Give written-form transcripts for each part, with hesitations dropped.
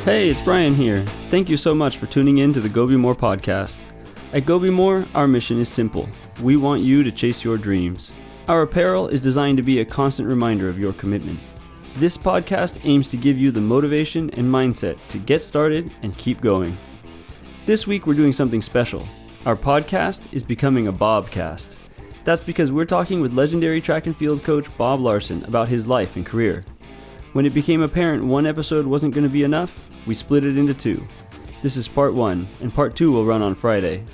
Hey, it's Brian here. Thank you so much for tuning in to the Go Be More podcast. At Go Be More, our mission is simple. We want you to chase your dreams. Our apparel is designed to be a constant reminder of your commitment. This podcast aims to give you the motivation and mindset to get started and keep going. This week we're doing something special. Our podcast is becoming a Bobcast. That's because we're talking with legendary track and field coach Bob Larson about his life and career. When it became apparent one episode wasn't going to be enough, we split it into two. This is part one, and part two will run on Friday.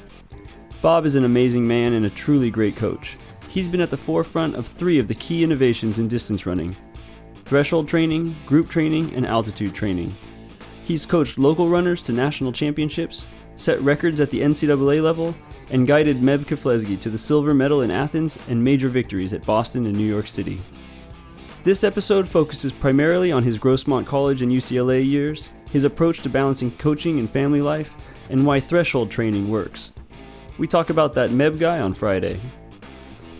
Bob is an amazing man and a truly great coach. He's been at the forefront of three of the key innovations in distance running: threshold training, group training, and altitude training. He's coached local runners to national championships, set records at the NCAA level, and guided Meb Keflezighi to the silver medal in Athens and major victories at Boston and New York City. This episode focuses primarily on his Grossmont College and UCLA years, his approach to balancing coaching and family life, and why threshold training works. We talk about that Meb guy on Friday.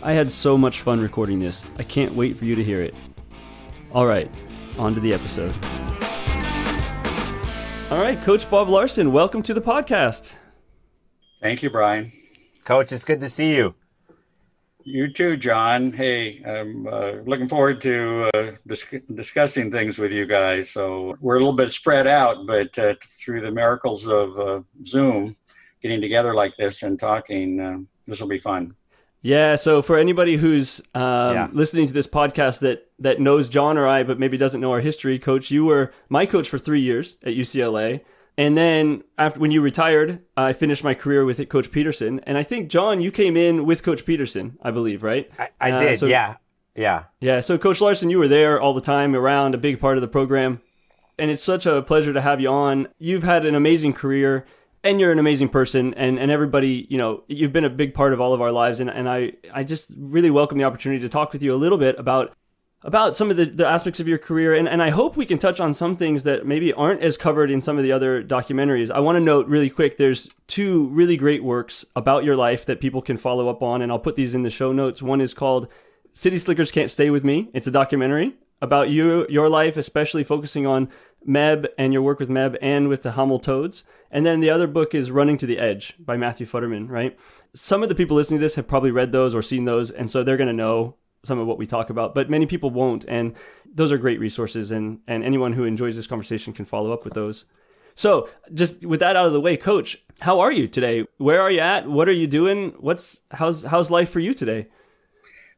I had so much fun recording this. I can't wait for you to hear it. All right, on to the episode. All right, Coach Bob Larson, welcome to the podcast. Thank you, Brian. Coach, it's good to see you. You too, John. Hey, I'm looking forward to discussing things with you guys. So we're a little bit spread out, but through the miracles of Zoom, getting together like this and talking, this will be fun. Yeah, so for anybody who's listening to this podcast that knows John or I, but maybe doesn't know our history, Coach, you were my coach for 3 years at UCLA. And then when you retired, I finished my career with Coach Peterson. And I think, John, you came in with Coach Peterson, I believe, right? I did, yeah. Yeah, so Coach Larson, you were there all the time, around, a big part of the program. And it's such a pleasure to have you on. You've had an amazing career, and you're an amazing person. And everybody, you know, you've been a big part of all of our lives. And I just really welcome the opportunity to talk with you a little bit about some of the aspects of your career. And I hope we can touch on some things that maybe aren't as covered in some of the other documentaries. I want to note really quick, there's two really great works about your life that people can follow up on, and I'll put these in the show notes. One is called City Slickers Can't Stay With Me. It's a documentary about your life, especially focusing on Meb and your work with Meb and with the Hummel Toads. And then the other book is Running to the Edge by Matthew Futterman, right? Some of the people listening to this have probably read those or seen those, and so they're going to know some of what we talk about, but many people won't. And those are great resources, and anyone who enjoys this conversation can follow up with those. So just with that out of the way, Coach, how are you today? Where are you at? What are you doing? How's life for you today?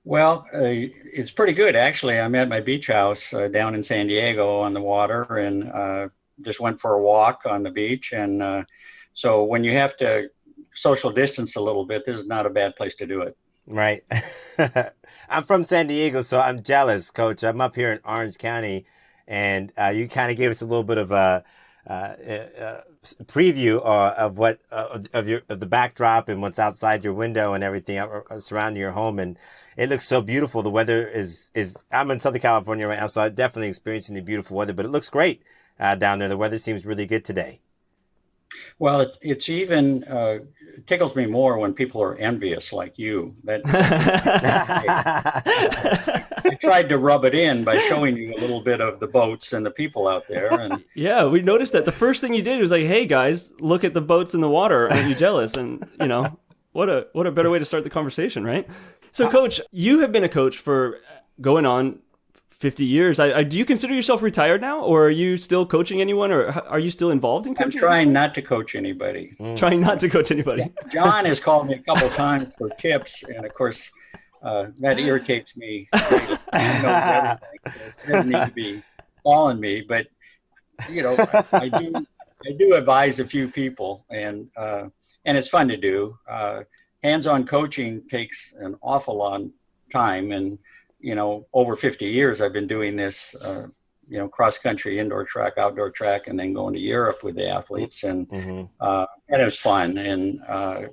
Well, it's pretty good, actually. I'm at my beach house down in San Diego on the water, and just went for a walk on the beach. And so when you have to social distance a little bit, this is not a bad place to do it. Right. I'm from San Diego, so I'm jealous, Coach. I'm up here in Orange County, and you kind of gave us a little bit of a preview of what of the backdrop and what's outside your window and everything surrounding your home, and it looks so beautiful. The weather is I'm in Southern California right now, so I'm definitely experiencing the beautiful weather, but it looks great down there. The weather seems really good today. Well, it's even it tickles me more when people are envious like you. I tried to rub it in by showing you a little bit of the boats and the people out there. And yeah, we noticed that the first thing you did was like, "Hey guys, look at the boats in the water. Aren't you jealous?" And you know, what a better way to start the conversation, right? So, Coach, you have been a coach for going on 50 years. Do you consider yourself retired now, or are you still coaching anyone, or are you still involved in coaching? I'm trying not to coach anybody. Trying not to coach anybody. John has called me a couple of times for tips, and of course, that irritates me. He knows everything. He doesn't need to be calling me, but you know, I do advise a few people, and it's fun to do. Hands-on coaching takes an awful long time, and you know, over 50 years, I've been doing this, cross country, indoor track, outdoor track, and then going to Europe with the athletes. And, and it was fun. And, I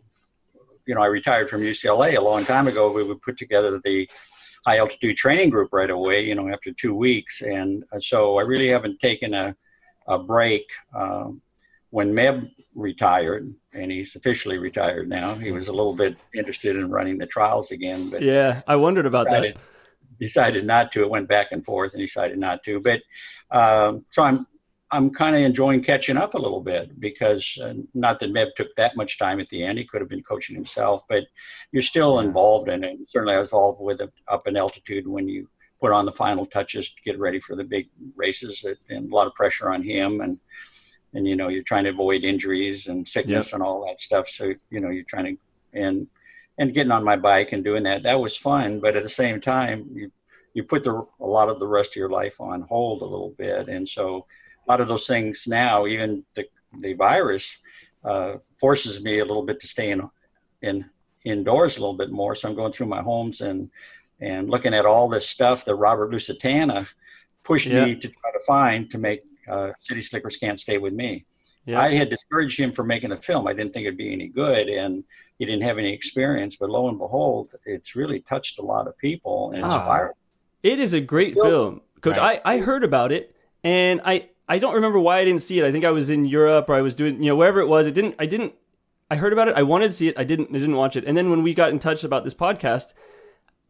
retired from UCLA a long time ago. We would put together the high altitude training group right away, after 2 weeks. And so I really haven't taken a break. When Meb retired, and he's officially retired now, he was a little bit interested in running the trials again. But yeah, I wondered about that. Decided not to. It went back and forth and decided not to. But so I'm kind of enjoying catching up a little bit because not that Meb took that much time at the end. He could have been coaching himself, but you're still involved in it. Certainly I was involved with it up in altitude when you put on the final touches to get ready for the big races, and a lot of pressure on him. And you're trying to avoid injuries and sickness and all that stuff. So, you're trying to, and getting on my bike and doing that was fun. But at the same time, you put a lot of the rest of your life on hold a little bit. And so a lot of those things now, even the virus forces me a little bit to stay indoors a little bit more. So I'm going through my homes and looking at all this stuff that Robert Lusitano pushed me to try to find to make City Slickers Can't Stay With Me. Yeah. I had discouraged him from making the film. I didn't think it'd be any good, and he didn't have any experience. But lo and behold, it's really touched a lot of people and inspired. It is a great film, Coach. Right. I heard about it, and I don't remember why I didn't see it. I think I was in Europe, or I was doing wherever it was. I heard about it. I wanted to see it. I didn't watch it. And then when we got in touch about this podcast,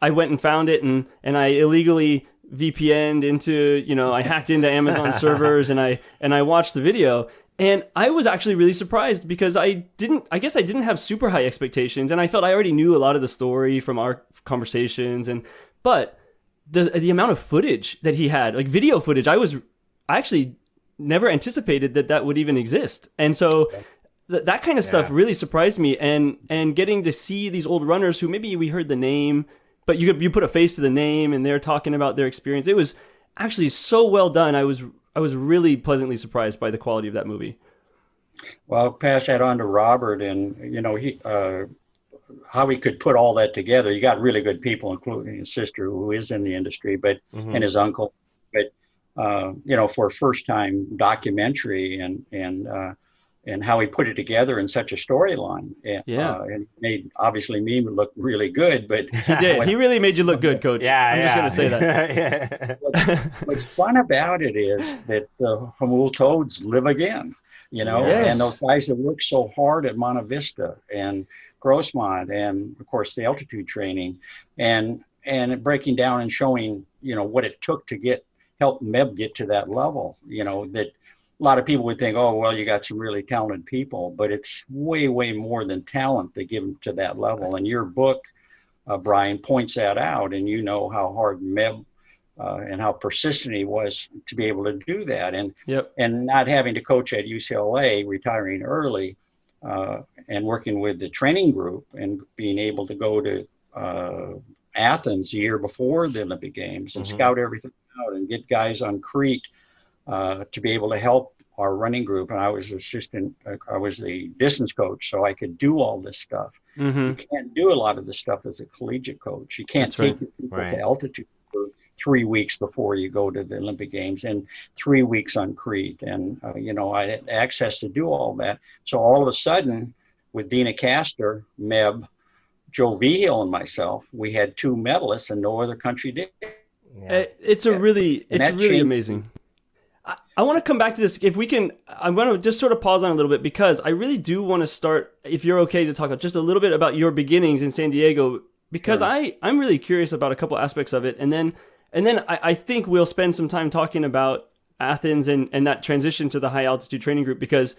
I went and found it, and I illegally VPN'd into, I hacked into Amazon servers and I watched the video, and I was actually really surprised because I guess I didn't have super high expectations, and I felt I already knew a lot of the story from our conversations, but the amount of footage that he had, like video footage, I actually never anticipated that would even exist. And so that kind of stuff really surprised me, and getting to see these old runners who maybe we heard the name, but you put a face to the name and they're talking about their experience. It was actually so well done. I was really pleasantly surprised by the quality of that movie. Well, I'll pass that on to Robert, and he how he could put all that together. You got really good people, including his sister who is in the industry, and his uncle. But for a first time documentary and how he put it together in such a storyline. And made obviously me look really good, but he did. He really made you look good, Coach. I'm just going to say that. What's fun about it is that the Jamul Toads live again, and those guys that work so hard at Monte Vista and Grossmont, and of course the altitude training, and breaking down and showing, what it took to help Meb get to that level, that a lot of people would think, oh, well, you got some really talented people, but it's way, way more than talent to give them to that level. And your book, Brian, points that out, and how hard Meb and how persistent he was to be able to do that. And not having to coach at UCLA, retiring early, and working with the training group and being able to go to Athens the year before the Olympic Games and scout everything out and get guys on Crete to be able to help our running group. And I was I was the distance coach, so I could do all this stuff. You can't do a lot of this stuff as a collegiate coach. You can't take people to altitude for 3 weeks before you go to the Olympic Games, and 3 weeks on Crete. And, I had access to do all that. So all of a sudden, with Dina Castor, Meb, Joe Vigil, and myself, we had 2 medalists, and no other country did. It's really amazing. I want to come back to this. If we can, I'm going to just sort of pause on a little bit, because I really do want to start, if you're okay to talk just a little bit about your beginnings in San Diego, because I'm really curious about a couple aspects of it. And then I think we'll spend some time talking about Athens and that transition to the high altitude training group, because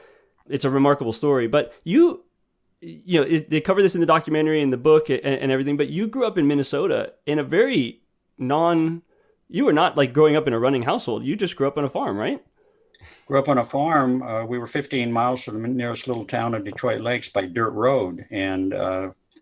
it's a remarkable story. But they cover this in the documentary and the book and everything, but you grew up in Minnesota in a very you were not like growing up in a running household. You just grew up on a farm, right? Grew up on a farm. We were 15 miles from the nearest little town of Detroit Lakes by dirt road, and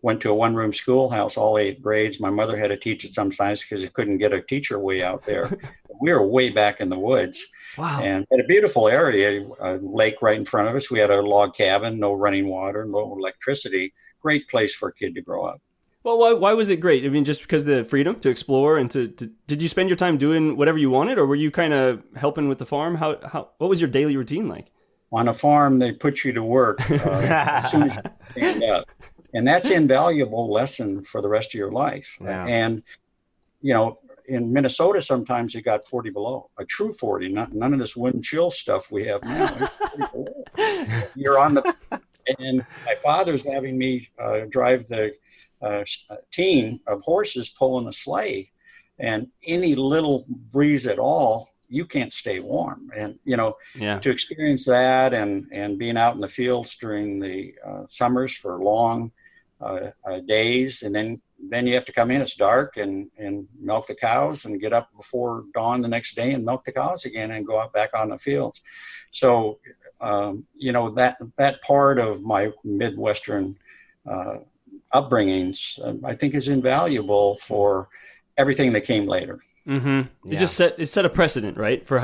went to a one-room schoolhouse, all 8 grades. My mother had to teach at some science because she couldn't get a teacher way out there. We were way back in the woods. Wow. And had a beautiful area, a lake right in front of us. We had a log cabin, no running water, no electricity. Great place for a kid to grow up. Well, why was it great? I mean, just because of the freedom to explore and to did you spend your time doing whatever you wanted, or were you kind of helping with the farm? What was your daily routine like? On a farm, they put you to work as soon as you stand up. And that's an invaluable lesson for the rest of your life. Yeah. And, in Minnesota, sometimes it got 40 below, a true 40, none of this wind chill stuff we have now. You're on and my father's having me drive the team of horses pulling a sleigh, and any little breeze at all, you can't stay warm. And, Yeah. to experience that and being out in the fields during the summers for long days, and then you have to come in, it's dark, and milk the cows and get up before dawn the next day and milk the cows again and go out back on the fields. So, that part of my Midwestern upbringings, I think, is invaluable for everything that came later. Mm-hmm. It set a precedent, right, for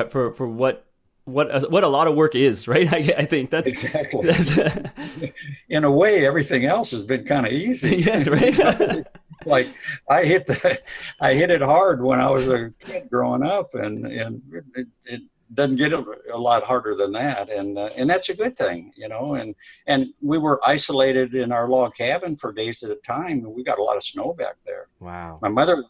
what a lot of work is, right? I think that's exactly. In a way, everything else has been kind of easy. Yeah, right. Like I hit it hard when I was a kid growing up, and it doesn't get a lot harder than that, and that's a good thing, and we were isolated in our log cabin for days at a time, and we got a lot of snow back there. Wow. My mother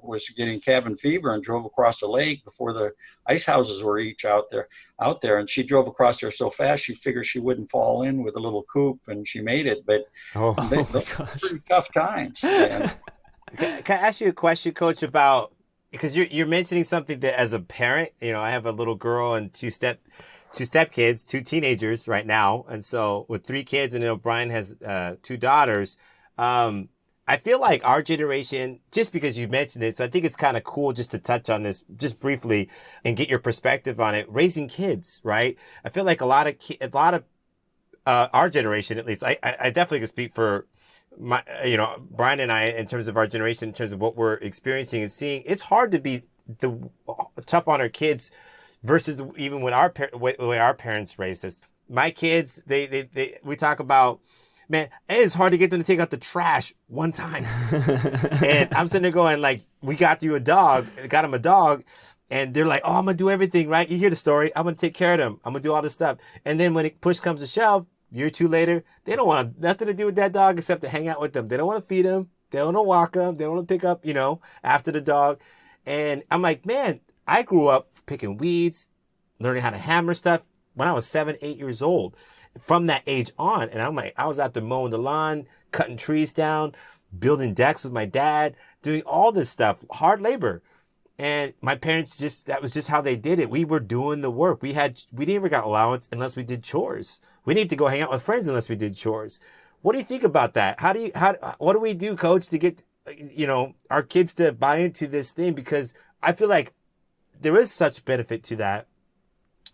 was getting cabin fever and drove across the lake before the ice houses were each out there, and she drove across there so fast she figured she wouldn't fall in with a little coop, and she made it. But they were pretty tough times. Can I ask you a question, Coach, about, because you're mentioning something that as a parent, I have a little girl and two step kids, two teenagers right now, and so with 3 kids, and Brian has 2 daughters. I feel like our generation, just because you mentioned it, so I think it's kind of cool just to touch on this just briefly and get your perspective on it. Raising kids, right? I feel like a lot of our generation, at least, I definitely can speak for my, Brian and I, in terms of our generation, in terms of what we're experiencing and seeing. It's hard to be tough on our kids versus even when the way our parents raised us. My kids, we talk about, man, it's hard to get them to take out the trash one time. And I'm sitting there going, like, we got them a dog, and they're like, oh, I'm going to do everything, right? You hear the story. I'm going to take care of them. I'm going to do all this stuff. And then when push comes to shove, a year or 2 later, they don't want nothing to do with that dog except to hang out with them. They don't want to feed them. They don't want to walk them. They don't want to pick up, after the dog. And I'm like, man, I grew up picking weeds, learning how to hammer stuff when I was 7, 8 years old. From that age on, and I'm like, I was out there mowing the lawn, cutting trees down, building decks with my dad, doing all this stuff, hard labor. And my parents that was just how they did it. We were doing the work. We never got allowance unless we did chores. We need to go hang out with friends unless we did chores. What do you think about that? What do we do, Coach, to get, our kids to buy into this thing? Because I feel like there is such benefit to that,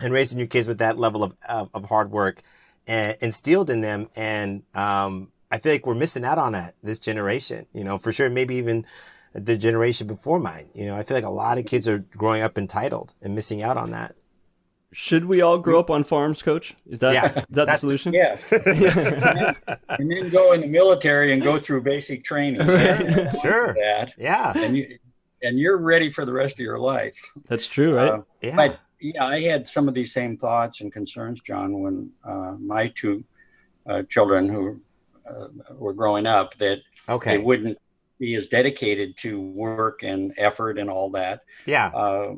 and raising your kids with that level of hard work and instilled in them. And I feel like we're missing out on that, this generation, for sure, maybe even the generation before mine. I feel like a lot of kids are growing up entitled and missing out on that. Should we all grow up on farms, Coach? Is that the solution? Yes. and then go in the military and go through basic training. Sure. That. Yeah. And you're ready for the rest of your life. That's true, right? Yeah. But I had some of these same thoughts and concerns, John, when my 2 children who were growing up, that they wouldn't be as dedicated to work and effort and all that. Yeah.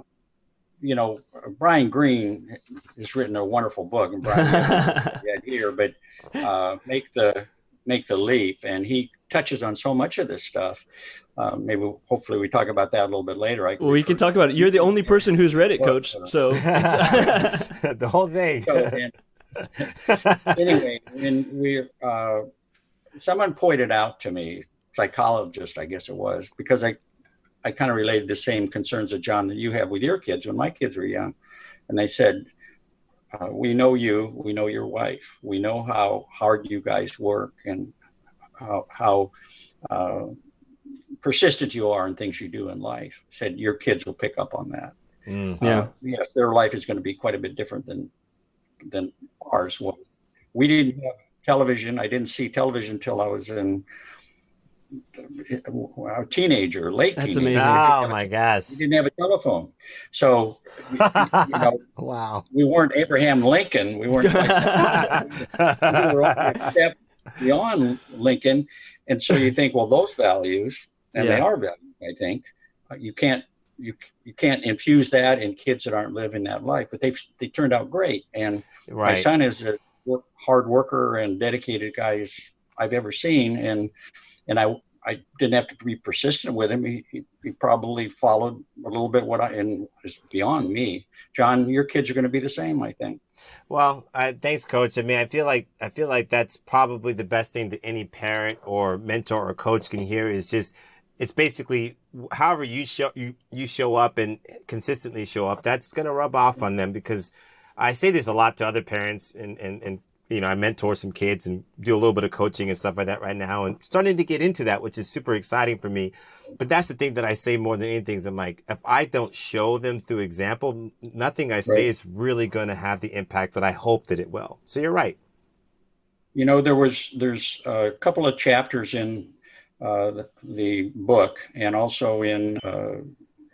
Brian Greene has written a wonderful book, and Brian here, but Make the Leap, and he touches on so much of this stuff. Hopefully we talk about that a little bit later. We can talk about it. You're the only person who's read it, Coach. So the whole thing. Anyway, when someone pointed out to me, psychologist, I guess it was, because I kind of related the same concerns that John, that you have with your kids when my kids were young. And they said, we know you, we know your wife, we know how hard you guys work and how persistent you are in things you do in life. Said your kids will pick up on that. Yes, their life is going to be quite a bit different than ours was. We didn't have television. I didn't see television until I was a teenager, late That's teenager. amazing. Oh my gosh. We didn't have a telephone. So, wow. We weren't Abraham Lincoln. We weren't we were a step beyond Lincoln. And so you think, well, those values, and they are values, I think, you can't infuse that in kids that aren't living that life, but they turned out great. And my son is a hard worker and dedicated guy I've ever seen. And I didn't have to be persistent with him. He probably followed a little bit and is beyond me. John, your kids are going to be the same, I think. Well, thanks, Coach. I mean, I feel like that's probably the best thing that any parent or mentor or coach can hear is just, it's basically however you show up and consistently show up, that's going to rub off on them, because I say this a lot to other parents, and you know, I mentor some kids and do a little bit of coaching and stuff like that right now, and starting to get into that, which is super exciting for me. But that's the thing that I say more than anything is, I'm like, if I don't show them through example, nothing I say is really going to have the impact that I hope that it will. So you're right. You know, there's a couple of chapters in the book, and also in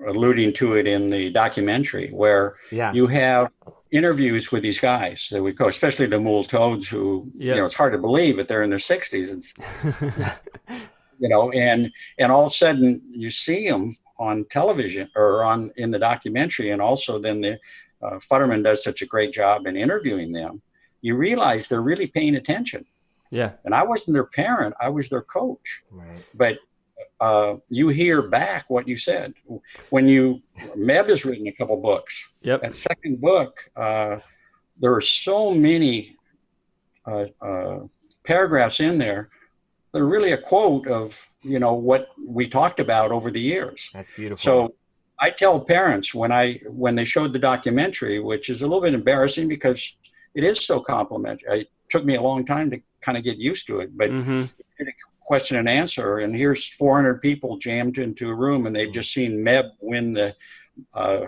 alluding to it in the documentary, where you have interviews with these guys that we coach, especially the Mool Toads, who, you know, it's hard to believe, but they're in their 60s. You know, and all of a sudden you see them on television or in the documentary, and also then the Futterman does such a great job in interviewing them. You realize they're really paying attention. Yeah. And I wasn't their parent, I was their coach. Right. But you hear back what you said. When Meb has written a couple books. Yep. That second book, there are so many paragraphs in there that are really a quote of, you know, what we talked about over the years. That's beautiful. So I tell parents when they showed the documentary, which is a little bit embarrassing because it is so complimentary. It took me a long time to kind of get used to it, but question and answer, and here's 400 people jammed into a room, and they've just seen Meb win the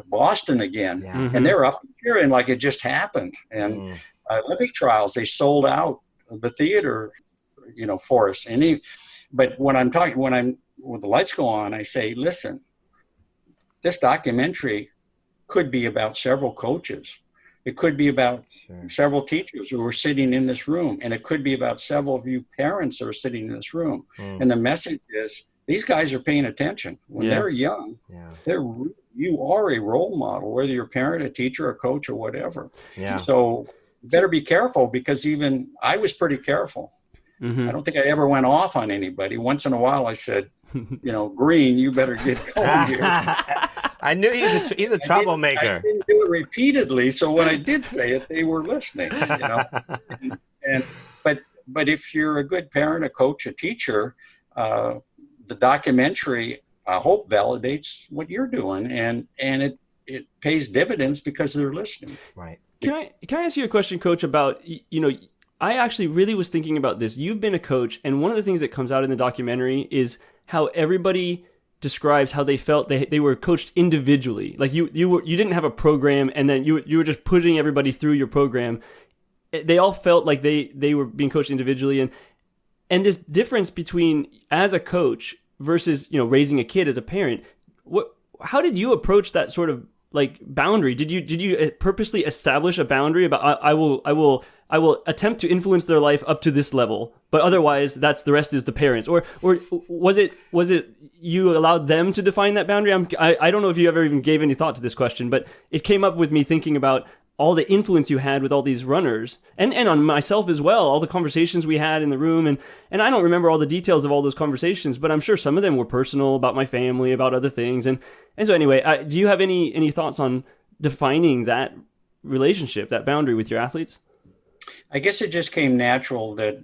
Boston again, and they're up cheering like it just happened. And Olympic trials, they sold out the theater, you know, for us. But when the lights go on, I say, listen, this documentary could be about several coaches. It could be about several teachers who are sitting in this room, and it could be about several of you parents that are sitting in this room. And the message is, these guys are paying attention. When they're young, you are a role model, whether you're a parent, a teacher, a coach, or whatever. So you better be careful, because even I was pretty careful. I don't think I ever went off on anybody. Once in a while I said, you know, Green, you better get going here. I knew he's a troublemaker. I didn't do it repeatedly, so when I did say it, they were listening. You know, but if you're a good parent, a coach, a teacher, the documentary, I hope, validates what you're doing, and it pays dividends because they're listening. Right. Can I ask you a question, Coach, about, you know, I actually really was thinking about this. You've been a coach, and one of the things that comes out in the documentary is how everybody describes how they felt they were coached individually. Like you didn't have a program, and then you were just putting everybody through your program. They all felt like they were being coached individually, and this difference between as a coach versus, you know, raising a kid as a parent. How did you approach that sort of like boundary? Did you purposely establish a boundary about I will attempt to influence their life up to this level, but otherwise the rest is the parents, or was it you allowed them to define that boundary? I don't know if you ever even gave any thought to this question, but it came up with me thinking about all the influence you had with all these runners, and on myself as well, all the conversations we had in the room, and I don't remember all the details of all those conversations, but I'm sure some of them were personal, about my family, about other things, and so anyway, do you have any thoughts on defining that relationship, that boundary with your athletes? I guess it just came natural that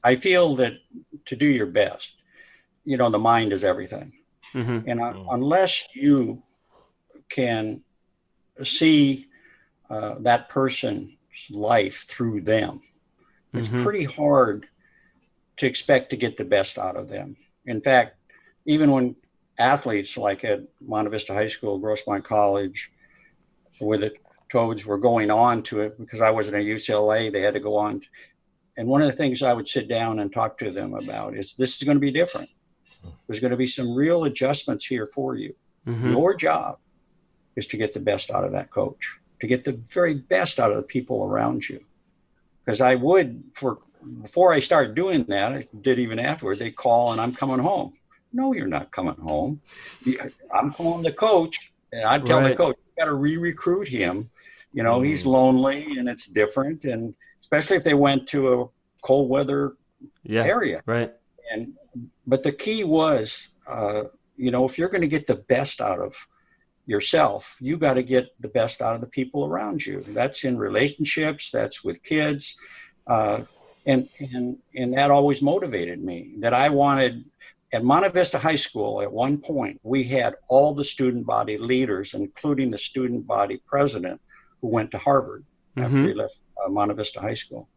I feel that to do your best, you know, the mind is everything, and unless you can see that person's life through them, it's pretty hard to expect to get the best out of them. In fact, even when athletes like at Monte Vista High School, Grossmont College, where the Toads were going on to it, because I wasn't at UCLA, they had to go on. And one of the things I would sit down and talk to them about is, this is going to be different. There's going to be some real adjustments here for you. Your job is to get the best out of that coach, to get the very best out of the people around you. Because I would, before I started doing that, I did even afterward, they call and I'm coming home. No, you're not coming home. I'm calling the coach, and I'd tell the coach, you got to re-recruit him. He's lonely and it's different. And especially if they went to a cold weather area. Right. But the key was, if you're going to get the best out of yourself, you got to get the best out of the people around you. That's in relationships, that's with kids. And that always motivated me, that I wanted. At Monte Vista High School, at one point, we had all the student body leaders, including the student body president, who went to Harvard after he left Monte Vista High School.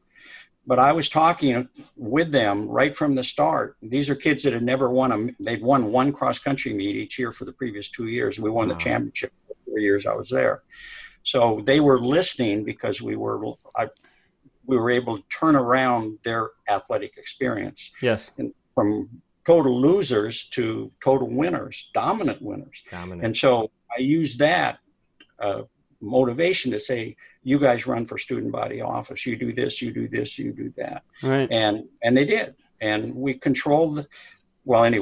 But I was talking with them right from the start. These are kids that had never they'd won one cross-country meet each year for the previous 2 years. We won the championship the 4 years I was there. So they were listening because we were able to turn around their athletic experience. Yes. And from total losers to total winners, dominant winners. And so I used that motivation to say, you guys run for student body office. You do this, you do this, you do that. Right. And they did. And we controlled, and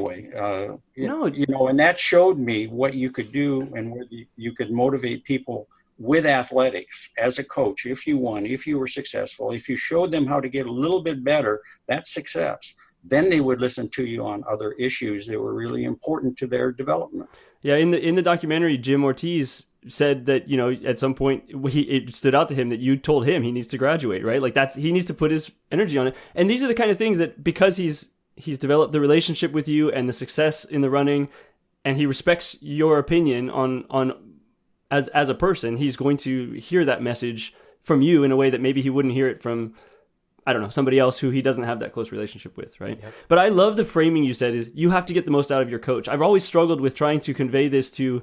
that showed me what you could do and where you could motivate people with athletics as a coach. If you won, if you were successful, if you showed them how to get a little bit better, that's success. Then they would listen to you on other issues that were really important to their development. Yeah, in the documentary, Jim Ortiz said that, at some point it stood out to him that you told him he needs to graduate, right? Like he needs to put his energy on it. And these are the kind of things that, because he's developed the relationship with you and the success in the running, and he respects your opinion on as a person, he's going to hear that message from you in a way that maybe he wouldn't hear it from, I don't know, somebody else who he doesn't have that close relationship with, right? Yep. But I love the framing you said is you have to get the most out of your coach. I've always struggled with trying to convey this to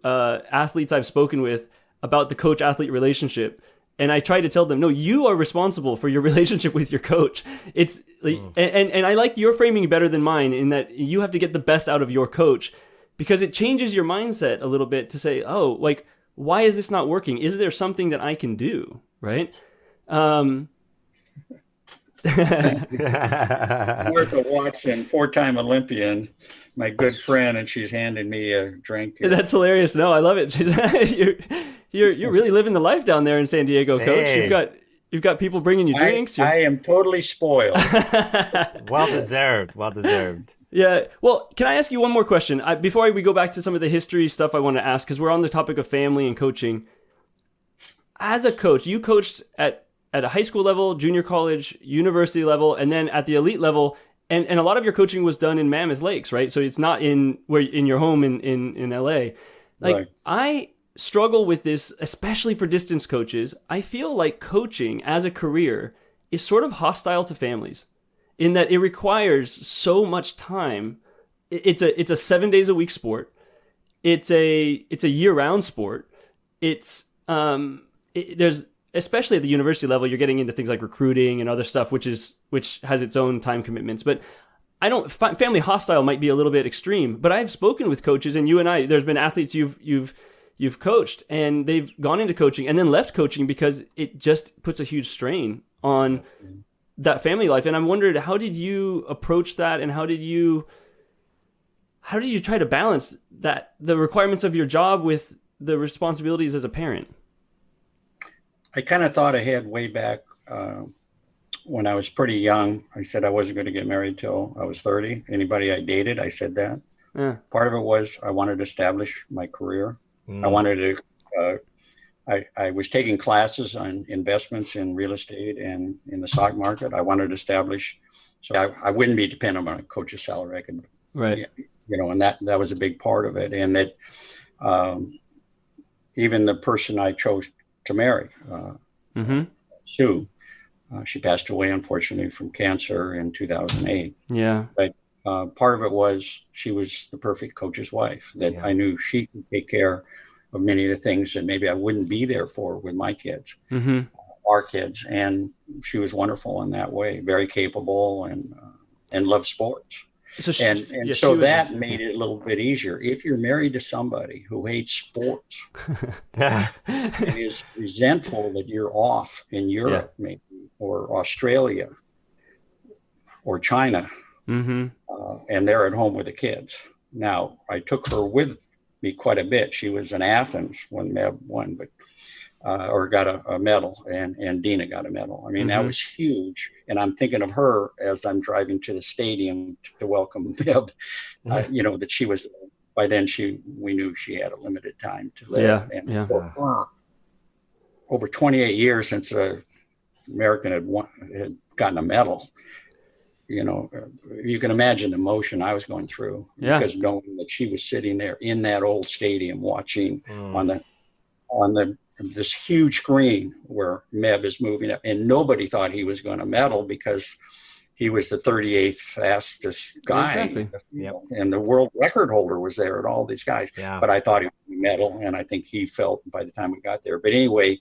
athletes I've spoken with about the coach-athlete relationship. And I try to tell them, no, you are responsible for your relationship with your coach. It's and I like your framing better than mine in that you have to get the best out of your coach, because it changes your mindset a little bit to say, oh, like, why is this not working? Is there something that I can do? Right. Martha Watson, 4-time Olympian, my good friend, and she's handing me a drink here. That's hilarious. No, I love it. You're really living the life down there in San Diego, Coach. Hey. You've got people bringing you drinks. I am totally spoiled. Well deserved. Yeah. Well, can I ask you one more question before we go back to some of the history stuff I want to ask, because we're on the topic of family and coaching. As a coach, you coached at a high school level, junior college, university level, and then at the elite level. And a lot of your coaching was done in Mammoth Lakes, right? So it's not in your home in LA. Like, right. I struggle with this, especially for distance coaches. I feel like coaching as a career is sort of hostile to families in that it requires so much time. It's a 7 days a week sport. It's a year-round sport. There's, especially at the university level, you're getting into things like recruiting and other stuff, which has its own time commitments. But family hostile might be a little bit extreme, but I've spoken with coaches, and you and I, there's been athletes you've coached, and they've gone into coaching and then left coaching because it just puts a huge strain on that family life. And I'm wondering, how did you approach that, and how did you try to balance that, the requirements of your job with the responsibilities as a parent? I kind of thought ahead way back when I was pretty young. I said I wasn't going to get married till I was 30. Anybody I dated, I said that. Yeah. Part of it was I wanted to establish my career. I wanted to, I was taking classes on investments in real estate and in the stock market. I wanted to establish, so I wouldn't be dependent on a coach's salary. I could, right. And that was a big part of it. And that even the person I chose to marry, Sue, she passed away, unfortunately, from cancer in 2008. Yeah. But part of it was she was the perfect coach's wife, that I knew she could take care of many of the things that maybe I wouldn't be there for with my kids, our kids. And she was wonderful in that way, very capable and loved sports. So that made it a little bit easier. If you're married to somebody who hates sports and is resentful that you're off in Europe, maybe, or Australia or China, and they're at home with the kids. Now, I took her with me quite a bit. She was in Athens when Meb won, but or got a medal, and Dina got a medal. I mean, that Mhm. was huge. And I'm thinking of her as I'm driving to the stadium to welcome Bib, that she was, by then we knew she had a limited time to live. Yeah, And yeah. for her, over 28 years since American had gotten a medal, you can imagine the emotion I was going through. Yeah. Because knowing that she was sitting there in that old stadium watching on this huge screen where Meb is moving up, and nobody thought he was going to medal because he was the 38th fastest guy. Exactly. Yep. And the world record holder was there and all these guys. Yeah. But I thought he would medal, and I think he felt by the time we got there. But anyway,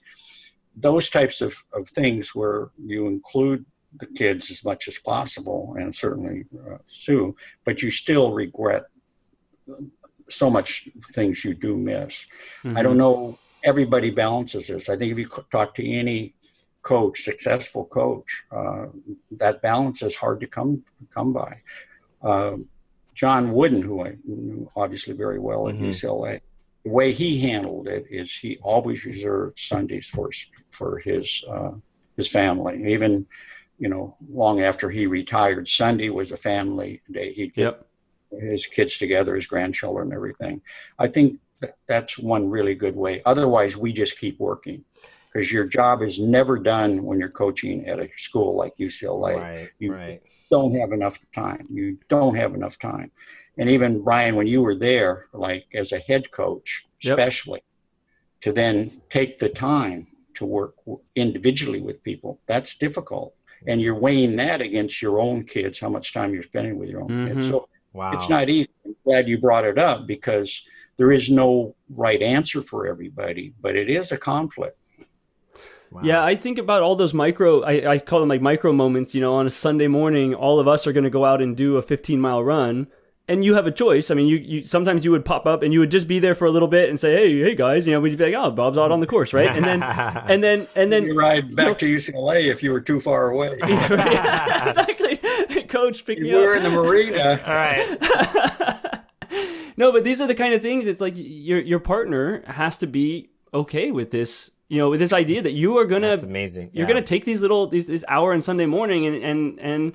those types of things where you include the kids as much as possible, and certainly Sue, but you still regret so much things you do miss. Mhm. I don't know, everybody balances this. I think if you talk to any coach, successful coach, that balance is hard to come by. John Wooden, who I knew obviously very well at UCLA, the way he handled it is he always reserved Sundays for his family. Even, long after he retired, Sunday was a family day. He'd get his kids together, his grandchildren, and everything. I think that's one really good way. Otherwise, we just keep working, because your job is never done when you're coaching at a school like UCLA. Right. You Right. don't have enough time. You don't have enough time. And even Brian, when you were there, like as a head coach, especially, to then take the time to work individually with people, that's difficult. And you're weighing that against your own kids, how much time you're spending with your own kids. So Wow. it's not easy. I'm glad you brought it up, because there is no right answer for everybody, but it is a conflict. Wow. Yeah, I think about all those I call them like micro moments, on a Sunday morning, all of us are going to go out and do a 15-mile run, and you have a choice. I mean, you sometimes you would pop up and you would just be there for a little bit and say, hey guys, we'd be like, oh, Bob's out on the course, right? And then you ride back to UCLA if you were too far away. Yeah, exactly. Coach, pick me up. We're in the marina. All right. No, but these are the kind of things. It's like your partner has to be okay with this, with this idea that you are gonna. That's amazing. You're gonna take this hour on Sunday morning and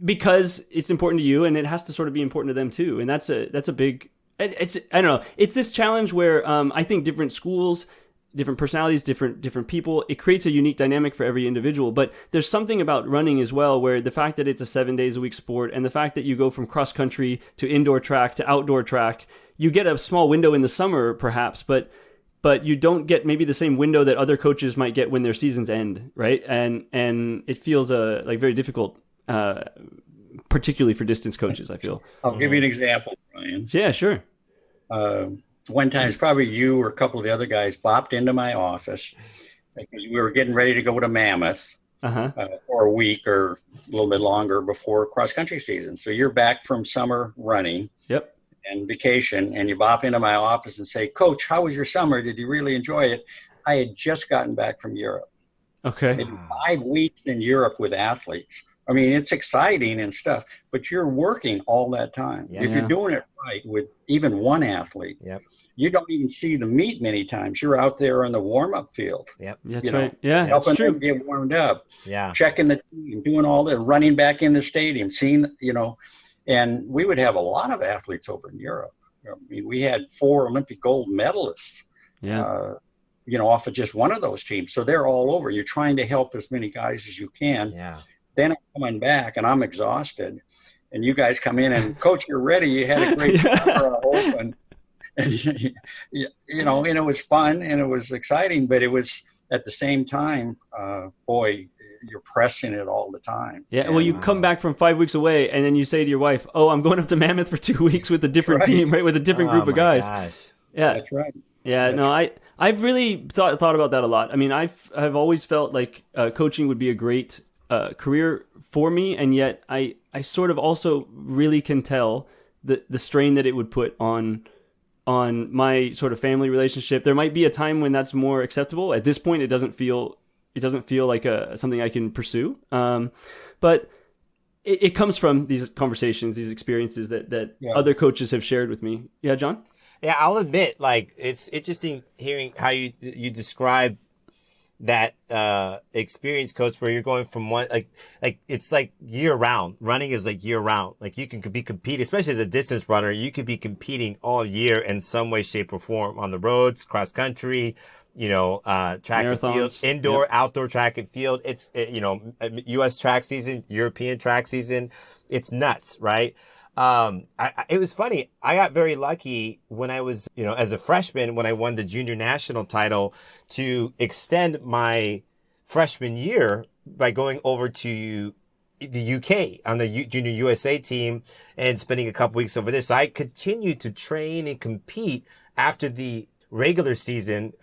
because it's important to you, and it has to sort of be important to them too. And that's a big. It's I don't know. It's this challenge where I think different schools, different personalities, different people, it creates a unique dynamic for every individual. But there's something about running as well, where the fact that it's a 7 days a week sport, and the fact that you go from cross country to indoor track to outdoor track, you get a small window in the summer perhaps, but you don't get maybe the same window that other coaches might get when their seasons end, right? And it feels like very difficult, particularly for distance coaches, I feel. I'll give you an example, Brian. Yeah, sure. One time, it's probably you or a couple of the other guys bopped into my office because we were getting ready to go to Mammoth for a week or a little bit longer before cross-country season. So you're back from summer running and vacation, and you bop into my office and say, Coach, how was your summer? Did you really enjoy it? I had just gotten back from Europe. Okay. Maybe 5 weeks in Europe with athletes. I mean, it's exciting and stuff, but you're working all that time. Yeah. If you're doing it right with even one athlete, you don't even see the meet many times. You're out there in the warm-up field. Yeah, that's right. Yeah, helping that's true. them get warmed up. Yeah. Checking the team, doing all that, running back in the stadium, seeing, and we would have a lot of athletes over in Europe. I mean, we had 4 Olympic gold medalists. Off of just one of those teams. So they're all over. You're trying to help as many guys as you can. Yeah. Then I'm coming back and I'm exhausted. And you guys come in and, Coach, you're ready. You had a great summer, I hope. And and it was fun and it was exciting, but it was at the same time, you're pressing it all the time. Yeah, well, you come back from 5 weeks away, and then you say to your wife, "Oh, I'm going up to Mammoth for 2 weeks with a different team, right? With a different group of guys." Gosh. Yeah, that's right. Yeah, I've really thought about that a lot. I mean, I've always felt like coaching would be a great career for me, and yet I sort of also really can tell the strain that it would put on my sort of family relationship. There might be a time when that's more acceptable. At this point, it doesn't feel like something I can pursue. But it comes from these conversations, these experiences that other coaches have shared with me. Yeah, John? Yeah, I'll admit, like, it's interesting hearing how you describe that experience, coach, where you're going from one, like it's like year round. Running is like year round. Like you can be competing, especially as a distance runner, you could be competing all year in some way, shape, or form on the roads, cross country, track and field, indoor, outdoor track and field. It's U.S. track season, European track season. It's nuts, right? It was funny. I got very lucky when I was, as a freshman, when I won the junior national title, to extend my freshman year by going over to the UK on the junior USA team and spending a couple weeks over there. So I continued to train and compete after the regular season,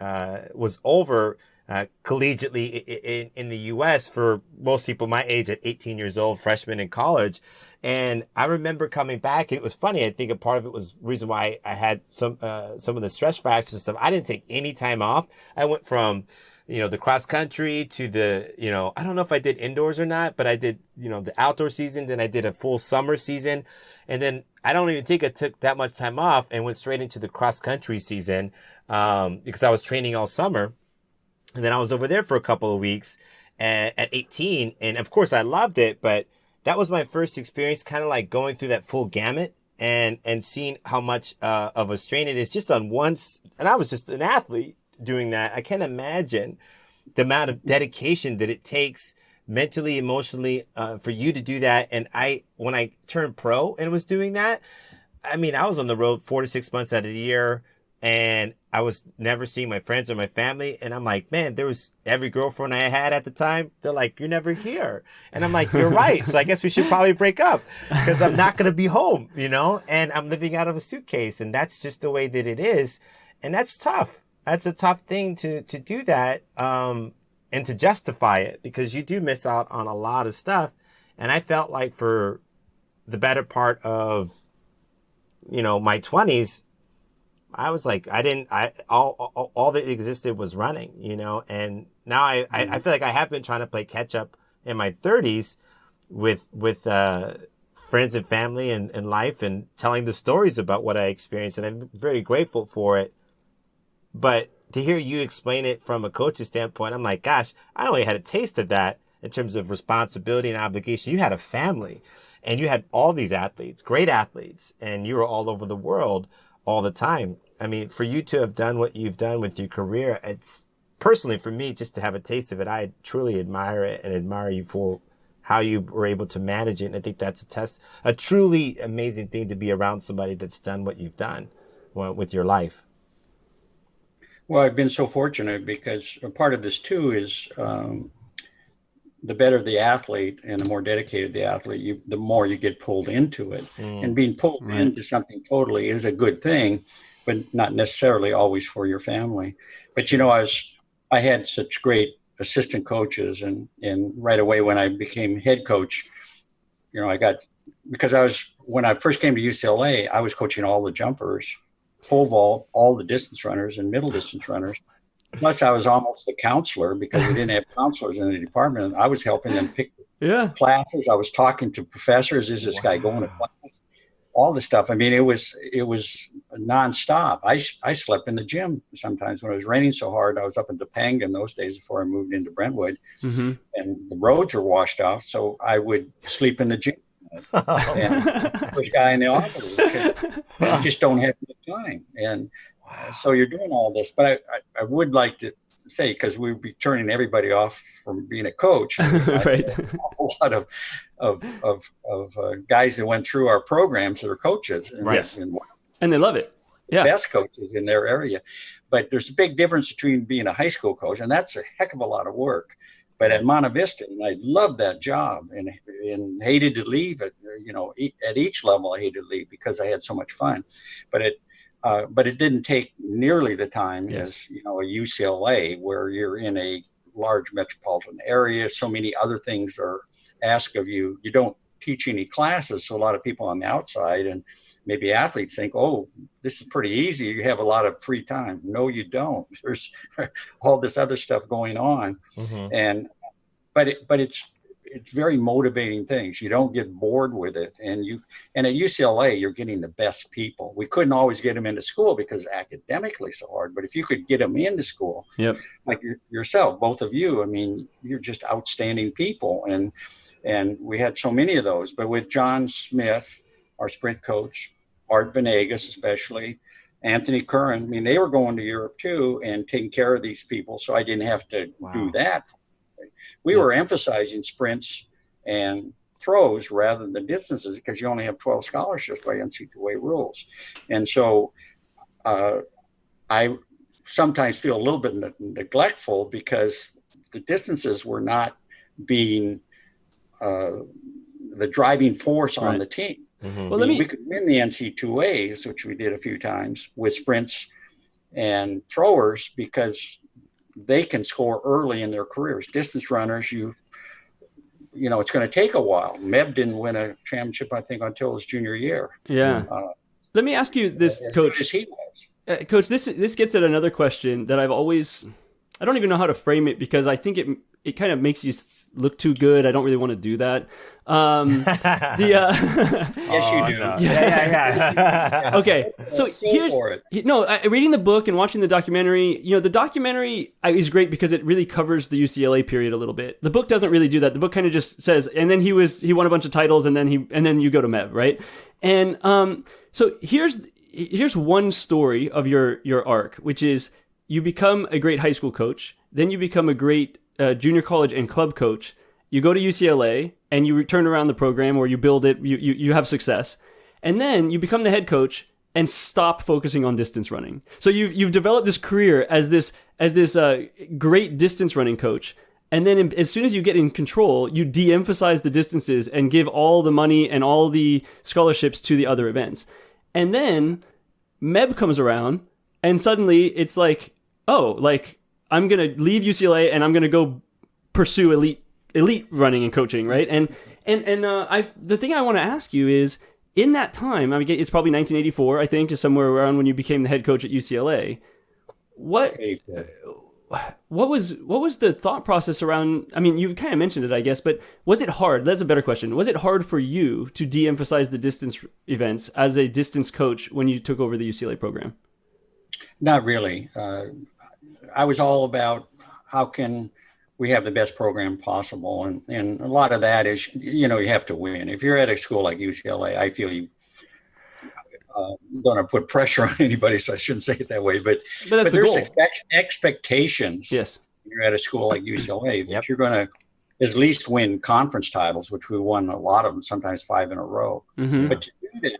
was over, collegiately in the US for most people my age at 18 years old, freshman in college. And I remember coming back, and it was funny. I think a part of it was reason why I had some of the stress fractures and stuff. I didn't take any time off. I went from, the cross country to the, I don't know if I did indoors or not, but I did, the outdoor season. Then I did a full summer season. And then I don't even think I took that much time off and went straight into the cross country season, because I was training all summer. And then I was over there for a couple of weeks at 18. And of course I loved it, but that was my first experience kind of like going through that full gamut and seeing how much of a strain it is just on once. And I was just an athlete doing that. I can't imagine the amount of dedication that it takes mentally, emotionally, for you to do that. And when I turned pro and was doing that, I mean, I was on the road 4 to 6 months out of the year, and I was never seeing my friends or my family. And I'm like, man, there was every girlfriend I had at the time. They're like, you're never here. And I'm like, you're right. So I guess we should probably break up because I'm not going to be home, and I'm living out of a suitcase. And that's just the way that it is. And that's tough. That's a tough thing to do that, and to justify it, because you do miss out on a lot of stuff. And I felt like for the better part of, my 20s, I was like, all that existed was running, and now I feel like I have been trying to play catch up in my 30s with friends and family and life, and telling the stories about what I experienced. And I'm very grateful for it. But to hear you explain it from a coach's standpoint, I'm like, gosh, I only had a taste of that in terms of responsibility and obligation. You had a family, and you had all these athletes, great athletes, and you were all over the world all the time. I mean, for you to have done what you've done with your career, it's personally for me, just to have a taste of it, I truly admire it and admire you for how you were able to manage it. And I think that's a truly amazing thing to be around somebody that's done what you've done with your life. Well, I've been so fortunate because a part of this too is the better the athlete and the more dedicated the athlete, the more you get pulled into it. And being pulled into something totally is a good thing, but not necessarily always for your family. But I had such great assistant coaches, and right away when I became head coach, when I first came to UCLA, I was coaching all the jumpers, pole vault, all the distance runners and middle distance runners. Plus, I was almost a counselor because we didn't have counselors in the department. I was helping them pick classes. I was talking to professors. Is this guy going to class? All this stuff. I mean, it was nonstop. I slept in the gym sometimes when it was raining so hard. I was up in Topanga in those days before I moved into Brentwood, and the roads were washed off. So I would sleep in the gym. And first guy in the office, you just don't have the time. And so you're doing all this, but I would like to say, because we'd be turning everybody off from being a coach. Right. An awful lot of guys that went through our programs that are coaches, and they love it. Yeah, best coaches in their area. But there's a big difference between being a high school coach, and that's a heck of a lot of work. But at Monte Vista, and I loved that job, and hated to leave it. At each level, I hated to leave because I had so much fun. But it didn't take nearly the time as a UCLA, where you're in a large metropolitan area. So many other things are asked of you. You don't teach any classes, so a lot of people on the outside and maybe athletes think, oh, this is pretty easy. You have a lot of free time. No, you don't. There's all this other stuff going on. And but it's very motivating things. You don't get bored with it. And at UCLA, you're getting the best people. We couldn't always get them into school because academically so hard, but if you could get them into school, Yep. like yourself, both of you, I mean, you're just outstanding people. And we had so many of those, but with John Smith, our sprint coach, Art Venegas, especially Anthony Curran, I mean, they were going to Europe too and taking care of these people. So I didn't have to do that. We were emphasizing sprints and throws rather than distances because you only have 12 scholarships by NCAA rules. And so I sometimes feel a little bit neglectful because the distances were not being the driving force on the team. Mm-hmm. Well, we could win the NC2As, which we did a few times with sprints and throwers because they can score early in their careers. Distance runners, you know, it's going to take a while. Meb didn't win a championship, I think, until his junior year. Yeah. Let me ask you this, Coach. As he was. Coach, this gets at another question that I don't even know how to frame it because I think it kind of makes you look too good. I don't really want to do that. Yes, you do. No. Yeah. Okay, so reading the book and watching the documentary, you know, the documentary is great because it really covers the UCLA period a little bit. The book doesn't really do that. The book kind of just says, and then he won a bunch of titles, and then you go to Meb, right? And so here's one story of your arc, which is you become a great high school coach, then you become a great junior college and club coach. You go to UCLA and you turn around the program or you build it, you have success. And then you become the head coach and stop focusing on distance running. So you've developed this career as this great distance running coach. And then as soon as you get in control, you de-emphasize the distances and give all the money and all the scholarships to the other events. And then Meb comes around and suddenly it's like, oh, like I'm going to leave UCLA and I'm going to go pursue elite running and coaching, right? And the thing I want to ask you is, in that time, I mean, it's probably 1984, I think, is somewhere around when you became the head coach at UCLA. What was the thought process around? I mean, you kind of mentioned it, I guess, but was it hard? That's a better question. Was it hard for you to de-emphasize the distance events as a distance coach when you took over the UCLA program? Not really. I was all about how can we have the best program possible. And a lot of that is, you know, you have to win. If you're at a school like UCLA, I feel you don't want to put pressure on anybody, so I shouldn't say it that way. But there's expectations. Yes. When you're at a school like UCLA that you're going to at least win conference titles, which we won a lot of them, sometimes 5 in a row. Mm-hmm. But to do that,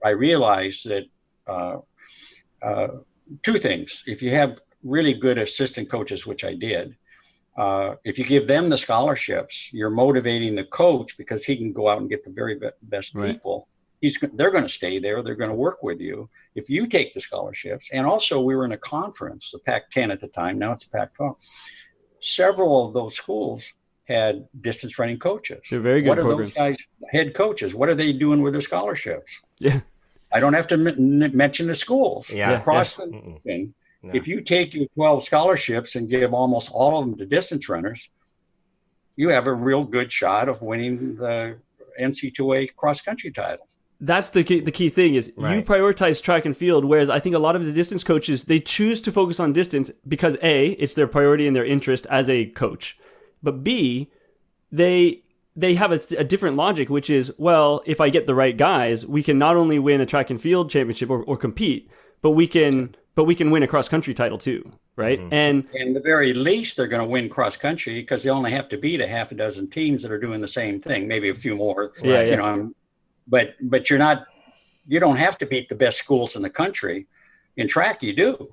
I realized that two things. If you have really good assistant coaches, which I did, if you give them the scholarships, you're motivating the coach because he can go out and get the very best people. They're going to stay there. They're going to work with you if you take the scholarships. And also, we were in a conference, the Pac-10 at the time. Now it's Pac-12. Several of those schools had distance running coaches. They're very good. What are programs. those guys, head coaches? What are they doing with their scholarships? Yeah, I don't have to mention the schools. Yeah. Across the nation. No. If you take your 12 scholarships and give almost all of them to distance runners, you have a real good shot of winning the NC2A cross country title. That's the key thing is you prioritize track and field, whereas I think a lot of the distance coaches, they choose to focus on distance because A, it's their priority and their interest as a coach. But B, they have a different logic, which is, well, if I get the right guys, we can not only win a track and field championship or compete, but we can win a cross country title too, right? Mm-hmm. And at the very least, they're going to win cross country because they only have to beat a half a dozen teams that are doing the same thing, maybe a few more. Yeah. You know, but you don't have to beat the best schools in the country. In track, you do.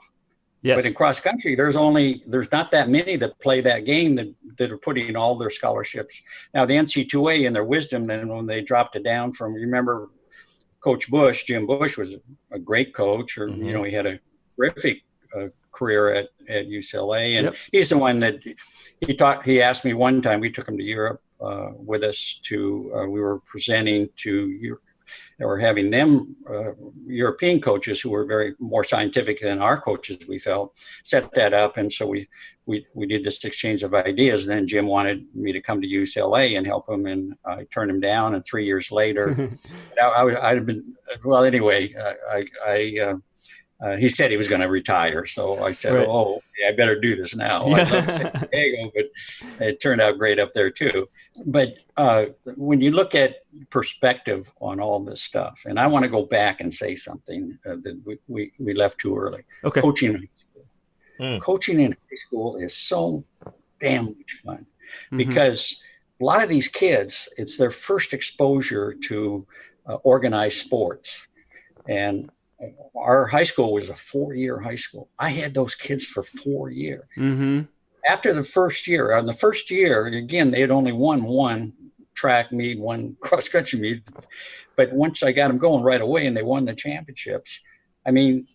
Yes. But in cross country, there's not that many that play that game that are putting all their scholarships. Now the NC2A in their wisdom, then when they dropped it down from, remember Coach Bush, Jim Bush was a great coach, or you know, he had a terrific career at UCLA, and he's the one that he asked me one time. We took him to Europe with us we were presenting to or having them, European coaches who were very more scientific than our coaches, we felt, set that up. And so we did this exchange of ideas. And then Jim wanted me to come to UCLA and help him, and I turned him down. And 3 years later, I'd have been, well, anyway, he said he was going to retire. So I said, right. Oh, okay, I better do this now. I love San Diego, but it turned out great up there too. But when you look at perspective on all this stuff, and I want to go back and say something that we left too early. Okay. Coaching in high school. Coaching in high school is so damn much fun because a lot of these kids, it's their first exposure to organized sports. And our high school was a 4-year high school. I had those kids for 4 years. After the first year, on the first year, again, they had only won one track meet, one cross country meet. But once I got them going right away and they won the championships, I mean,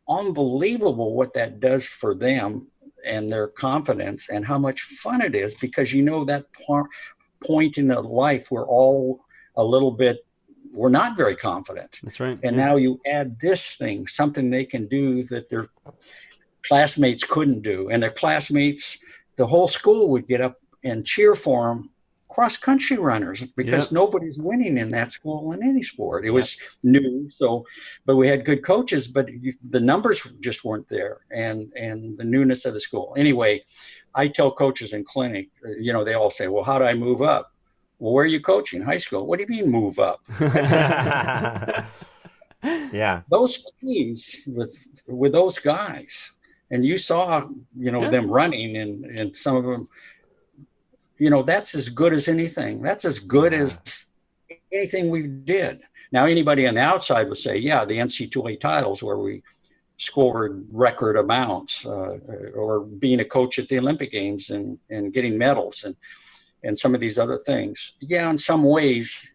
unbelievable what that does for them and their confidence and how much fun it is, because you know that point in their life we're all a little bit, we're not very confident. That's right. And now you add this thing, something they can do that their classmates couldn't do. And their classmates, the whole school would get up and cheer for them, cross-country runners, because nobody's winning in that school in any sport. It was new, so, but we had good coaches, but the numbers just weren't there, and the newness of the school. Anyway, I tell coaches in clinic, they all say, well, how do I move up? Well, where are you coaching? High school. What do you mean move up? Yeah. Those teams with those guys, and you saw, them running, and some of them, that's as good as anything. That's as good as anything we did. Now, anybody on the outside would say, yeah, the NCAA titles where we scored record amounts, or being a coach at the Olympic Games and getting medals and some of these other things. Yeah, in some ways,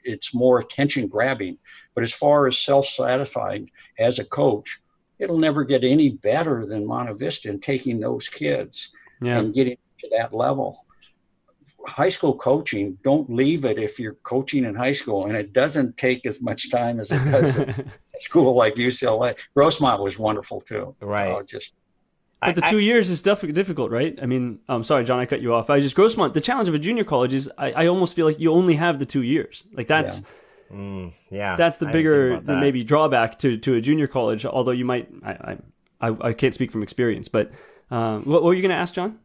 it's more attention grabbing. But as far as self-satisfied as a coach, it'll never get any better than Monte Vista in taking those kids and getting to that level. High school coaching, don't leave it if you're coaching in high school. And it doesn't take as much time as it does at a school like UCLA. Grossmont was wonderful too. Right. But the 2 years is definitely difficult, right? I mean, I'm sorry, John, I cut you off. Grossmont, the challenge of a junior college is I almost feel like you only have the 2 years. Like that's that's the bigger maybe drawback to a junior college. Although you might, I can't speak from experience. But what were you going to ask, John?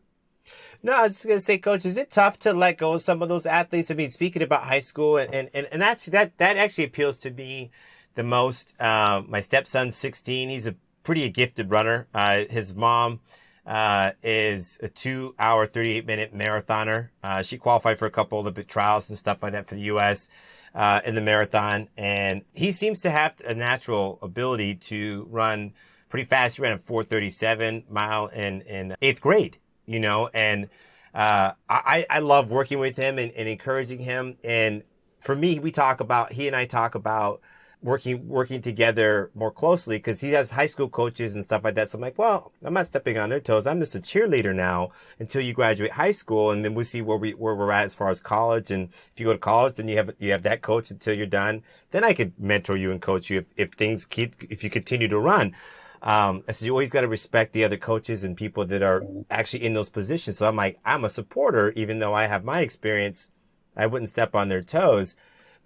No, I was just going to say, Coach, is it tough to let go of some of those athletes? I mean, speaking about high school, and that actually appeals to me the most. My stepson's 16. He's a pretty gifted runner. His mom is a 2-hour, 38-minute marathoner. She qualified for a couple Olympic trials and stuff like that for the U.S. In the marathon. And he seems to have a natural ability to run pretty fast. He ran a 4:37 mile in 8th grade, and I love working with him and encouraging him. And for me, he and I talk about working together more closely, because he has high school coaches and stuff like that. So I'm like, well, I'm not stepping on their toes. I'm just a cheerleader now until you graduate high school, and then we'll see where we're at as far as college. And if you go to college, then you have that coach until you're done. Then I could mentor you and coach you if you continue to run. I said, you always got to respect the other coaches and people that are actually in those positions. So I'm like, I'm a supporter, even though I have my experience. I wouldn't step on their toes.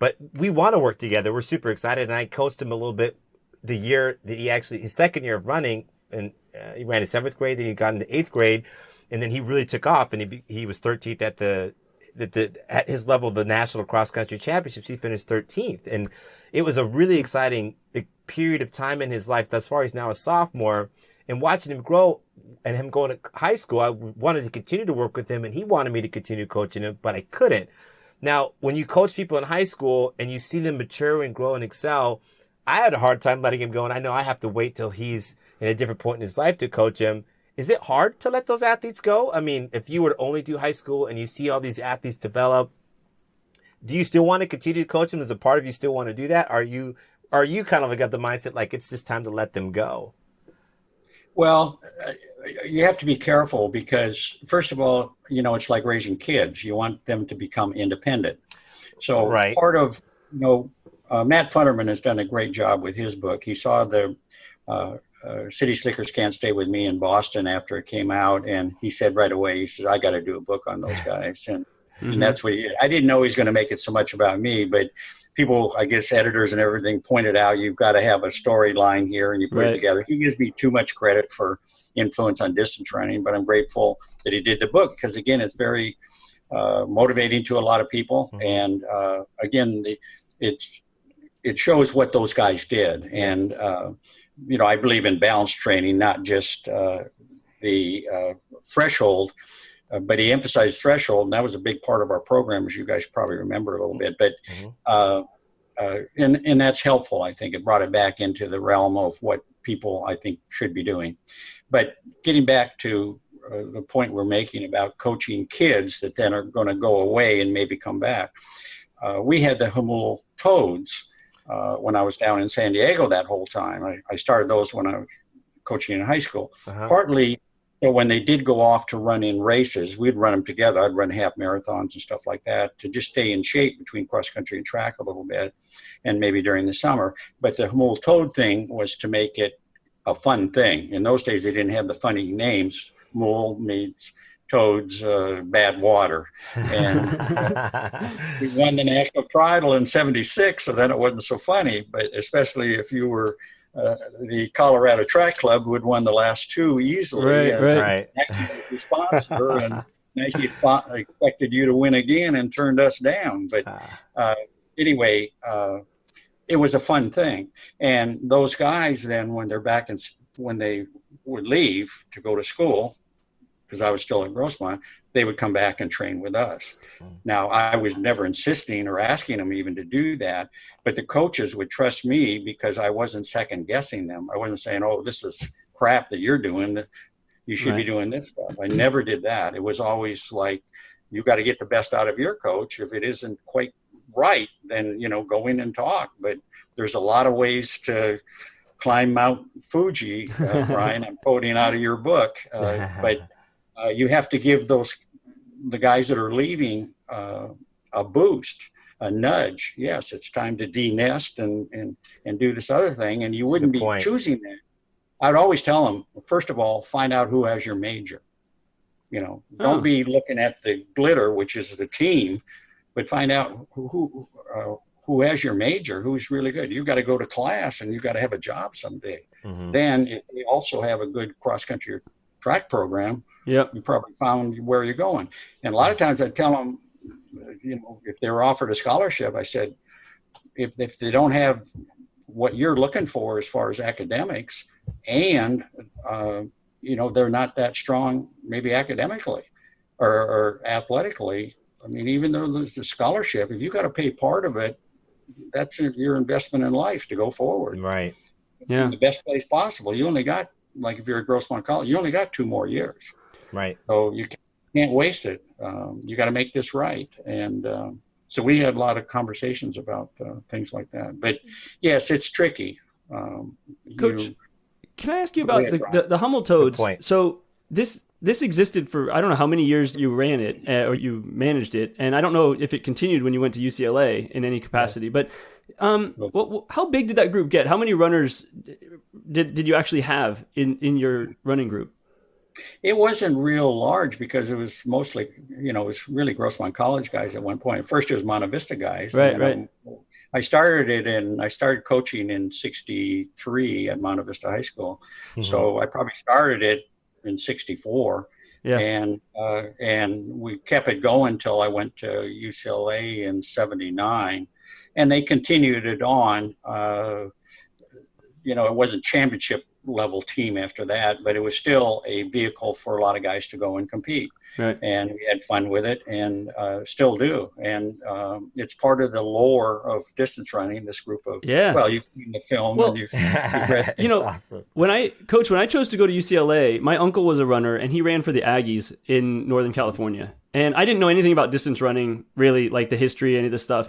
But we want to work together. We're super excited. And I coached him a little bit the year that his second year of running, and he ran in 7th grade, then he got into 8th grade, and then he really took off, and he was 13th at his level, the national cross country championships. He finished 13th. And it was a really exciting period of time in his life. Thus far, he's now a sophomore, and watching him grow and him going to high school, I wanted to continue to work with him, and he wanted me to continue coaching him, but I couldn't. Now, when you coach people in high school and you see them mature and grow and excel, I had a hard time letting him go. And I know I have to wait till he's in a different point in his life to coach him. Is it hard to let those athletes go? I mean, if you were to only do high school and you see all these athletes develop, do you still want to continue to coach them? Does a part of you still want to do that? Are you kind of got the mindset like it's just time to let them go? Well, you have to be careful because, first of all, it's like raising kids. You want them to become independent. So part of, Matt Funderman has done a great job with his book. He saw the City Slickers Can't Stay With Me in Boston after it came out, and he said right away, he says, I got to do a book on those guys. And that's what he did. I didn't know he was going to make it so much about me, but people, I guess editors and everything pointed out, you've got to have a storyline here, and you put it together. He gives me too much credit for influence on distance running, but I'm grateful that he did the book because, again, it's very motivating to a lot of people. And again, it shows what those guys did. And, I believe in balanced training, not just the threshold, but he emphasized threshold, and that was a big part of our program, as you guys probably remember a little bit. But and that's helpful. I think it brought it back into the realm of what people, I think, should be doing. But getting back to the point we're making about coaching kids that then are going to go away and maybe come back. We had the Hamul Toads when I was down in San Diego that whole time. I started those when I was coaching in high school. Partly, when they did go off to run in races, we'd run them together. I'd run half marathons and stuff like that to just stay in shape between cross country and track a little bit, and maybe during the summer. But the Hamul Toad thing was to make it a fun thing. In those days, they didn't have the funny names. Mule means toads, bad water. And we won the national trial in '76, so then it wasn't so funny, but especially if you were the Colorado Track Club, who had won the last two easily. Right. Nike sponsor, and Nike expected you to win again and turned us down. But anyway, it was a fun thing. And those guys then, when they're back when they would leave to go to school, because I was still at Grossmont, they would come back and train with us. Now, I was never insisting or asking them even to do that, but the coaches would trust me because I wasn't second guessing them. I wasn't saying, oh, this is crap that you're doing. You should be doing this stuff. I never did that. It was always like, you got to get the best out of your coach. If it isn't quite right, then, go in and talk. But there's a lot of ways to climb Mount Fuji, Brian. I'm quoting out of your book. But you have to give the guys that are leaving a boost, a nudge. Yes, it's time to de-nest and do this other thing. And you wouldn't be choosing that. I'd always tell them, first of all, find out who has your major. Don't be looking at the glitter, which is the team, but find out who has your major, who's really good. You've got to go to class and you've got to have a job someday. Then if they also have a good cross-country track program, you probably found where you're going. And a lot of times I tell them, if they were offered a scholarship, I said, if they don't have what you're looking for as far as academics, and they're not that strong maybe academically or athletically, I mean, even though there's a scholarship, if you got to pay part of it, that's your investment in life to go forward. Right. Yeah. In the best place possible. You only got, like if you're at Grossmont College, you only got 2 more years. Right. So you can't waste it. You got to make this right. And so we had a lot of conversations about things like that. But yes, it's tricky. Coach, can I ask you about the Hamul Toads? So this existed for, I don't know how many years you ran it or you managed it. And I don't know if it continued when you went to UCLA in any capacity. But how big did that group get? How many runners did you actually have in your running group? It wasn't real large because it was mostly, it was really Grossmont College guys at one point. First it was Monte Vista guys. Right. I started coaching in '63 at Monte Vista High School. So I probably started it in '64. Yeah. And we kept it going until I went to UCLA in '79. And they continued it on. It wasn't championship level team after that, but it was still a vehicle for a lot of guys to go and compete. Right. And we had fun with it and still do. And it's part of the lore of distance running, this group of, well, you've seen the film and you've read. Awesome. When I chose to go to UCLA, my uncle was a runner and he ran for the Aggies in Northern California. And I didn't know anything about distance running, really, like the history, any of this stuff.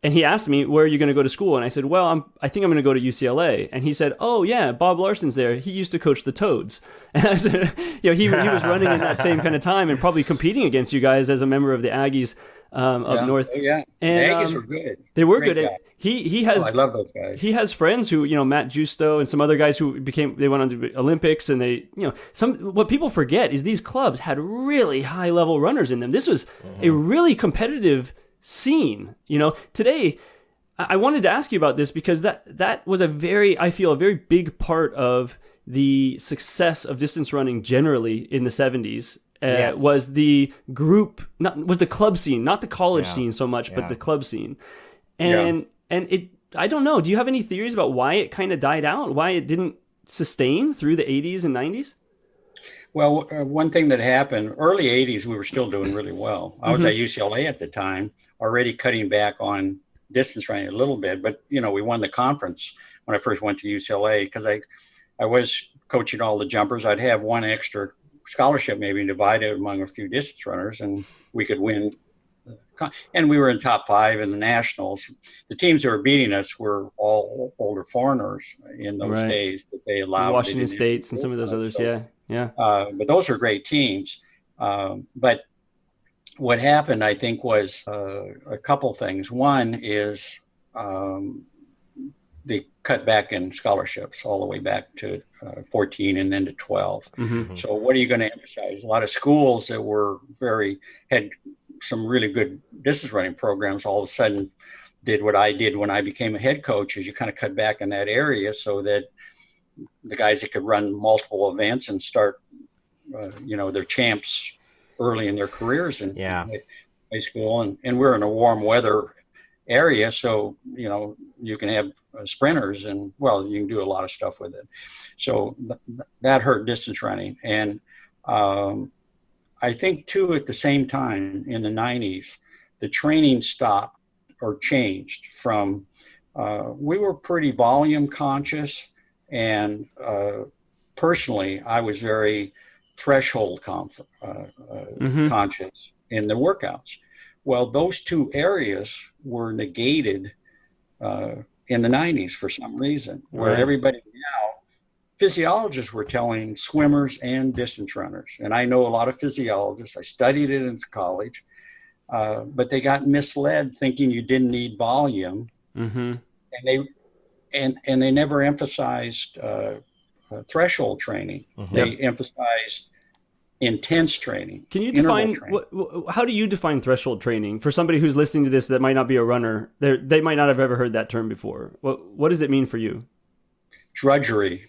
And he asked me, where are you going to go to school? And I said, well, I think I'm going to go to UCLA. And he said, oh, yeah, Bob Larson's there. He used to coach the Toads. And I said, he was running in that same kind of time and probably competing against you guys as a member of the Aggies. up north. Oh, yeah. And The Aggies were good. they were Great good. guys. He has. I love those guys. He has friends who, Matt Justo and some other guys who they went on to the Olympics, and they, what people forget is these clubs had really high level runners in them. This was a really competitive scene. Today, I wanted to ask you about this because that was I feel a very big part of the success of distance running generally in the 70s. Yes. Was the was the club scene, not the college scene so much, but the club scene. And I don't know. Do you have any theories about why it kind of died out? Why it didn't sustain through the 80s and 90s? Well, one thing that happened, early 80s, we were still doing really well. I was at UCLA at the time, already cutting back on distance running a little bit. But, we won the conference when I first went to UCLA because I was coaching all the jumpers. I'd have one extra scholarship maybe divided among a few distance runners, and we could win. And we were in top 5 in the nationals. The teams that were beating us were all older foreigners in those days that they allowed. Washington States and some of those others. So, yeah. But those were great teams. But what happened, I think, was a couple things. One is they cut back in scholarships all the way back to 14 and then to 12. So what are you going to emphasize? A lot of schools that had some really good distance running programs all of a sudden did what I did when I became a head coach, is you kind of cut back in that area so that the guys that could run multiple events and start, their champs early in their careers in high school. And we're in a warm weather area, so, you can have sprinters and, you can do a lot of stuff with it. So that hurt distance running. And, I think too, at the same time in the 90s, the training stopped or changed from, we were pretty volume conscious, and personally, I was very threshold conscious in the workouts. Well, those two areas were negated in the 90s for some reason, where everybody now, physiologists were telling swimmers and distance runners, and I know a lot of physiologists, I studied it in college, but they got misled thinking you didn't need volume, and they never emphasized threshold training. They emphasized intense training. Can you define how do you define threshold training for somebody who's listening to this that might not be a runner? They might not have ever heard that term before. What does it mean for you? Drudgery.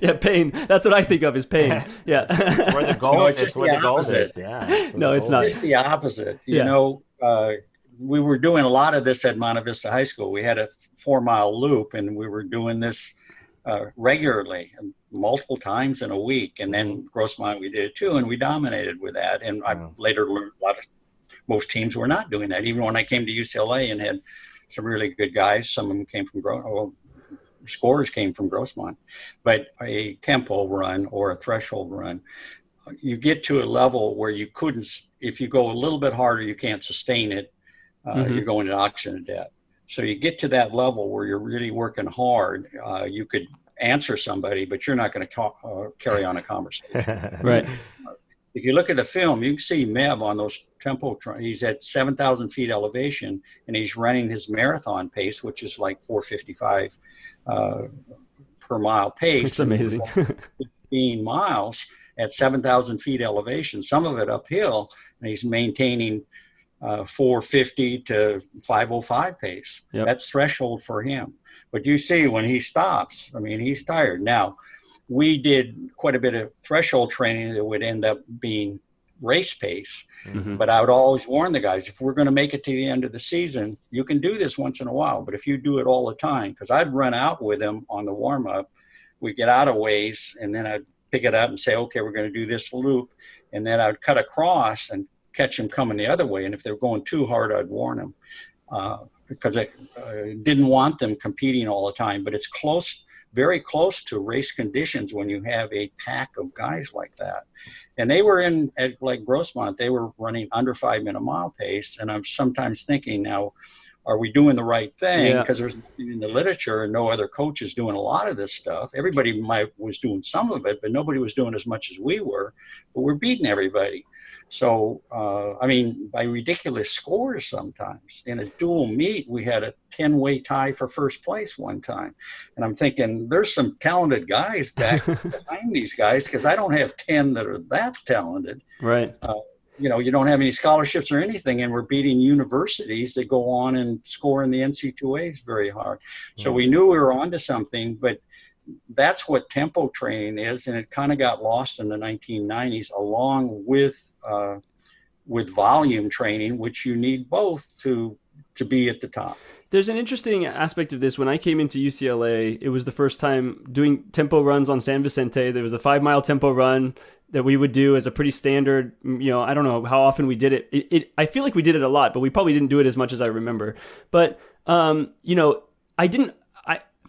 Yeah, pain. That's what I think of as pain. Yeah. It's where the goal, no, it's where the goal is. Yeah. No, it's not. It's the opposite. We were doing a lot of this at Monte Vista High School. We had a 4-mile loop, and we were doing this regularly, multiple times in a week. And then Grossmont, we did it too, and we dominated with that. And I later learned most teams were not doing that. Even when I came to UCLA and had some really good guys, some of them came from scorers came from Grossmont. But a tempo run or a threshold run, you get to a level where you couldn't, if you go a little bit harder, you can't sustain it. You're going to oxygen debt. So you get to that level where you're really working hard. You could answer somebody, but you're not going to carry on a conversation. Right. If you look at the film, you can see Meb on those tempo. He's at 7,000 feet elevation, and he's running his marathon pace, which is like 4:55 per mile pace. It's amazing. 15 miles at 7,000 feet elevation, some of it uphill, and he's maintaining 450 to 505 pace. Yep. That's threshold for him. But you see when he stops, I mean, he's tired. Now, we did quite a bit of threshold training that would end up being race pace. But I would always warn the guys, if we're going to make it to the end of the season, you can do this once in a while. But if you do it all the time, because I'd run out with them on the warm-up, we'd get out of ways, and then I'd pick it up and say, okay, we're going to do this loop. And then I'd cut across and catch them coming the other way. And if they're going too hard, I'd warn them because I didn't want them competing all the time. But it's close, very close to race conditions when you have a pack of guys like that. And they were like Grossmont, they were running under 5-minute mile pace. And I'm sometimes thinking now, are we doing the right thing? Yeah. Because there's nothing in the literature and no other coaches doing a lot of this stuff. Everybody was doing some of it, but nobody was doing as much as we were. But we're beating everybody. So, I mean, by ridiculous scores sometimes. In a dual meet, we had a 10-way tie for first place one time. And I'm thinking, there's some talented guys back behind these guys, because I don't have 10 that are that talented. Right. You know, you don't have any scholarships or anything, and we're beating universities that go on and score in the NC2As very hard. So we knew we were onto something, but that's what tempo training is, and it kind of got lost in the 1990s, along with volume training, which you need both to be at the top. There's an interesting aspect of this. When I came into UCLA, it was the first time doing tempo runs on San Vicente. There was a 5-mile tempo run that we would do as a pretty standard, you know, I don't know how often we did it. I feel like we did it a lot, but we probably didn't do it as much as I remember. But, you know,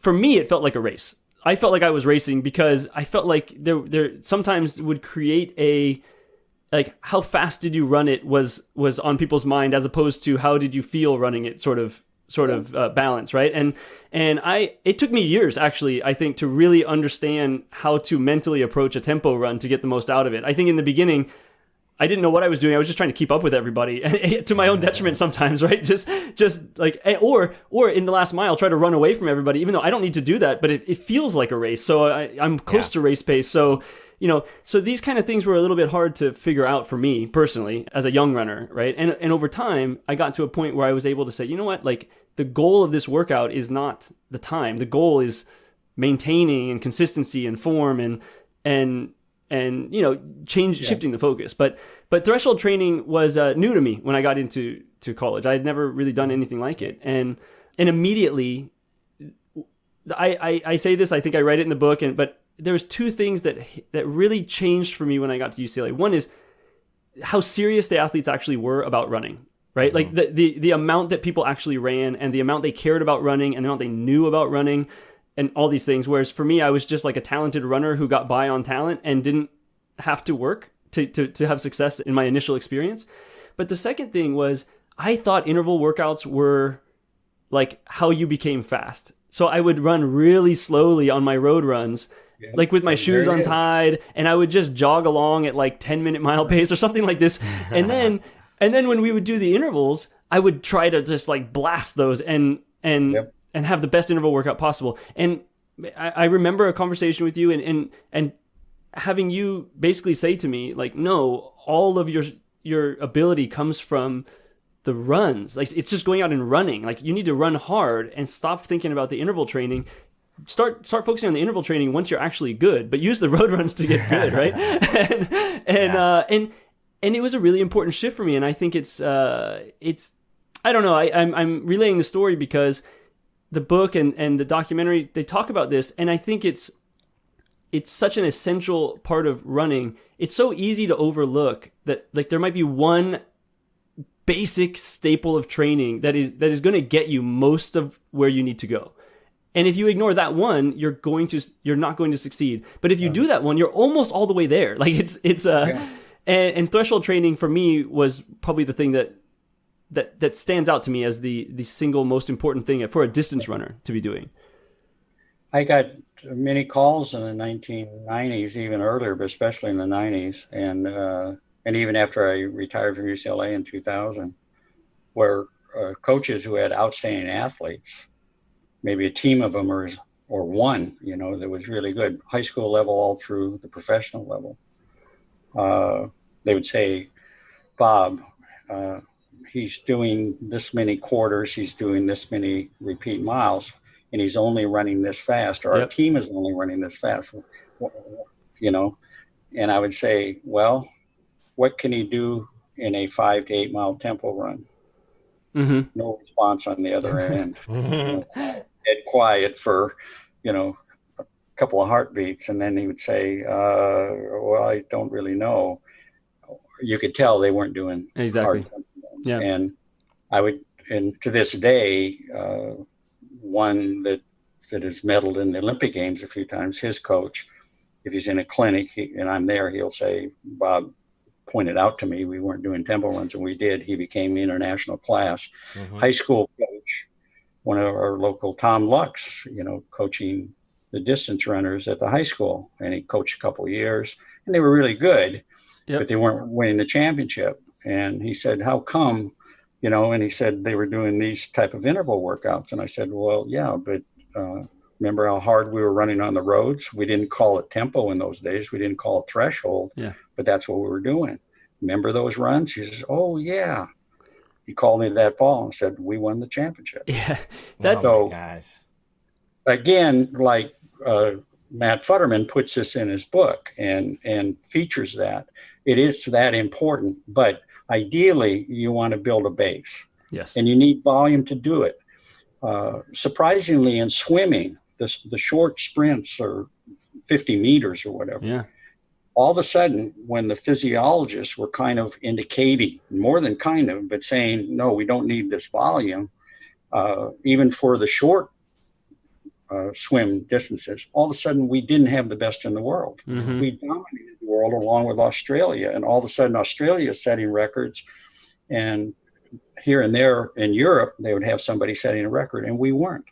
for me, it felt like a race. I felt like I was racing because I felt like there sometimes would create like, how fast did you run it was on people's mind, as opposed to how did you feel running it sort of balance, right? And it took me years, actually, I think, to really understand how to mentally approach a tempo run to get the most out of it. I think in the beginning, I didn't know what I was doing. I was just trying to keep up with everybody, to my own detriment sometimes, right? Just like, or in the last mile, try to run away from everybody, even though I don't need to do that, but it feels like a race. So I'm close to race pace. So, you know, so these kind of things were a little bit hard to figure out for me personally as a young runner, right? And over time, I got to a point where I was able to say, you know what, like, the goal of this workout is not the time. The goal is maintaining and consistency and form and you know, shifting the focus. But threshold training was new to me when I got into college. I had never really done anything like it, and immediately, I say this. I think I write it in the book, but there's two things that really changed for me when I got to UCLA. One is how serious the athletes actually were about running. Right? Mm-hmm. Like the amount that people actually ran, and the amount they cared about running, and the amount they knew about running, and all these things. Whereas for me, I was just like a talented runner who got by on talent and didn't have to work to have success in my initial experience. But the second thing was, I thought interval workouts were like how you became fast. So I would run really slowly on my road runs, like with my shoes untied, and I would just jog along at like 10-minute mile pace or something like this. And then when we would do the intervals, I would try to just like blast those and have the best interval workout possible. And I remember a conversation with you and having you basically say to me, like, no, all of your ability comes from the runs. Like, it's just going out and running. Like, you need to run hard and stop thinking about the interval training. Start focusing on the interval training once you're actually good, but use the road runs to get good, right? And it was a really important shift for me. And I think it's I don't know. I'm relaying the story because the book and the documentary, they talk about this, and I think it's such an essential part of running. It's so easy to overlook that, like, there might be one basic staple of training that is going to get you most of where you need to go. And if you ignore that one, you're not going to succeed. But if you do that one, you're almost all the way there. Like, and threshold training for me was probably the thing that stands out to me as the single most important thing for a distance runner to be doing. I got many calls in the 1990s, even earlier, but especially in the 90s, and even after I retired from UCLA in 2000, where coaches who had outstanding athletes, maybe a team of them or one, you know, that was really good, high school level all through the professional level. They would say, Bob, he's doing this many quarters, he's doing this many repeat miles, and he's only running this fast, or our team is only running this fast, you know. And I would say, well, what can he do in a 5 to 8 mile tempo run? Mm-hmm. No response on the other end. Dead quiet for, you know, a couple of heartbeats. And then he would say, well, I don't really know. You could tell they weren't doing hard tempo runs. Yeah. And and to this day, one that has medaled in the Olympic Games a few times, his coach, if he's in a clinic and I'm there, he'll say, Bob pointed out to me we weren't doing tempo runs, and we did. He became international class. Mm-hmm. High school coach one of our local Tom Lux, coaching the distance runners at the high school, and he coached a couple of years, and they were really good, but they weren't winning the championship. And he said, "How come?" And he said they were doing these type of interval workouts. And I said, "Well, yeah, but remember how hard we were running on the roads? We didn't call it tempo in those days. We didn't call it threshold, but that's what we were doing. Remember those runs?" He says, "Oh, yeah." He called me that fall and said, "We won the championship." Yeah, that's so. Guys. Again, like Matt Futterman puts this in his book and features that. It is that important, but ideally you want to build a base. Yes. And you need volume to do it. Surprisingly, in swimming, the short sprints are 50 meters or whatever. Yeah. All of a sudden, when the physiologists were kind of indicating, more than kind of, but saying, no, we don't need this volume, even for the short swim distances, all of a sudden we didn't have the best in the world. Mm-hmm. We dominated the world along with Australia, and all of a sudden Australia is setting records, and here and there in Europe they would have somebody setting a record, and we weren't.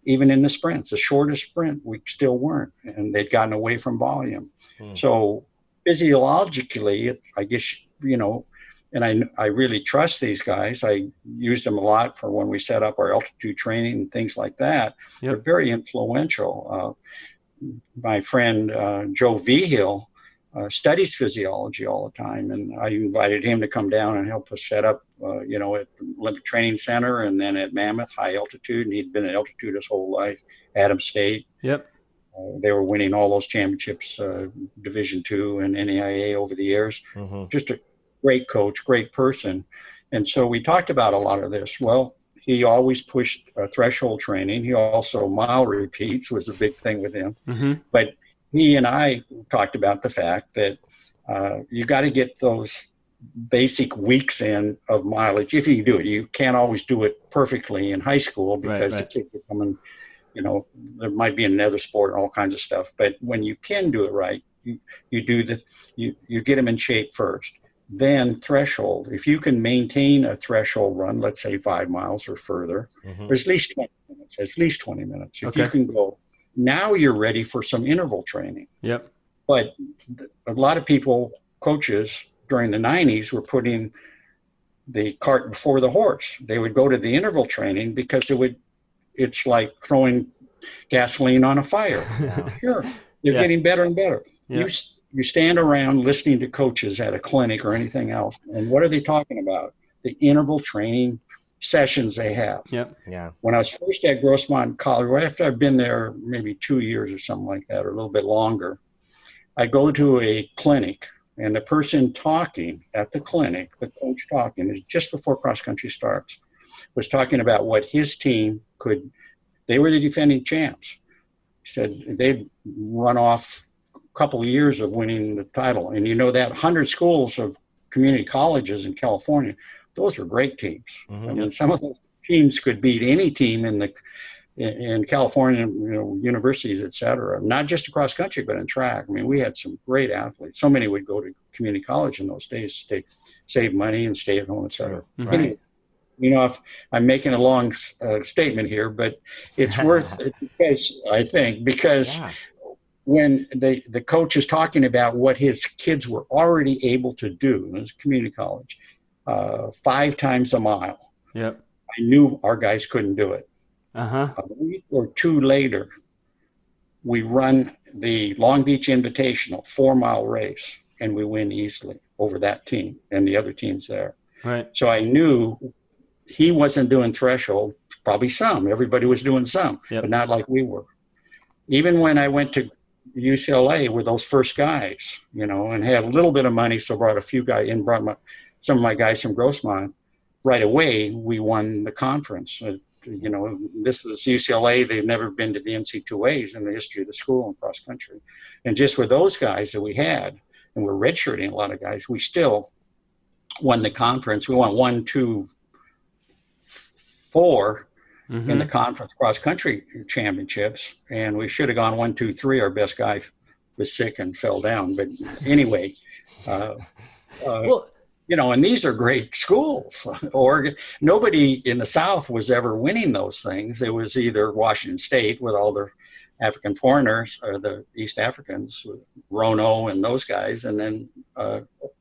Even in the sprints, the shortest sprint, we still weren't, and they'd gotten away from volume. So physiologically, I guess, and I really trust these guys. I used them a lot for when we set up our altitude training and things like that. Yep. They're very influential. My friend Joe Vigil studies physiology all the time, and I invited him to come down and help us set up, at the Olympic Training Center and then at Mammoth, high altitude. And he'd been at altitude his whole life. Adams State. Yep. They were winning all those championships, Division II and NAIA over the years. Mm-hmm. Just a great coach, great person. And so we talked about a lot of this. Well, he always pushed threshold training. He also mile repeats was a big thing with him. Mm-hmm. But he and I talked about the fact that you got to get those basic weeks in of mileage. If you can do it, you can't always do it perfectly in high school because the kids are coming, there might be another sport and all kinds of stuff. But when you can do it right, you do you get them in shape first. Then threshold. If you can maintain a threshold run, let's say 5 miles or further, or at least 20 minutes. If you can go, now you're ready for some interval training. Yep. But a lot of people, coaches during the 90s, were putting the cart before the horse. They would go to the interval training because it's like throwing gasoline on a fire. Sure. They're getting better and better. Yeah. You stand around listening to coaches at a clinic or anything else, and what are they talking about? The interval training sessions they have. Yep. Yeah. When I was first at Grossmont College, right after I've been there maybe 2 years or something like that, or a little bit longer, I go to a clinic, and the person talking at the clinic, the coach talking, is just before cross country starts, was talking about what his team could. They were the defending champs. He said they'd run off couple of years of winning the title. And that 100 schools of community colleges in California, those were great teams. Mm-hmm. I mean, some of those teams could beat any team in California, universities, et cetera, not just across country, but in track. I mean, we had some great athletes. So many would go to community college in those days to save money and stay at home, et cetera. Mm-hmm. Anyway, if I'm making a long statement here, but it's worth it because when the coach is talking about what his kids were already able to do in his community college, 5 times a mile. Yep. I knew our guys couldn't do it. Uh-huh. A week or 2 later, we run the Long Beach Invitational 4-mile race, and we win easily over that team and the other teams there. Right. So I knew he wasn't doing threshold, probably some. Everybody was doing some, but not like we were. Even when I went to UCLA with those first guys, and had a little bit of money, so brought a few guys in, some of my guys from Grossmont. Right away, we won the conference. This is UCLA. They've never been to the NC2As in the history of the school and cross country. And just with those guys that we had, and we're redshirting a lot of guys, we still won the conference. We won 1, 2, 4 in the conference cross country championships, and we should have gone 1, 2, 3. Our best guy was sick and fell down. But anyway, well, and these are great schools. Oregon, nobody in the South was ever winning those things. It was either Washington State with all their African foreigners, or the East Africans, Rono and those guys, and then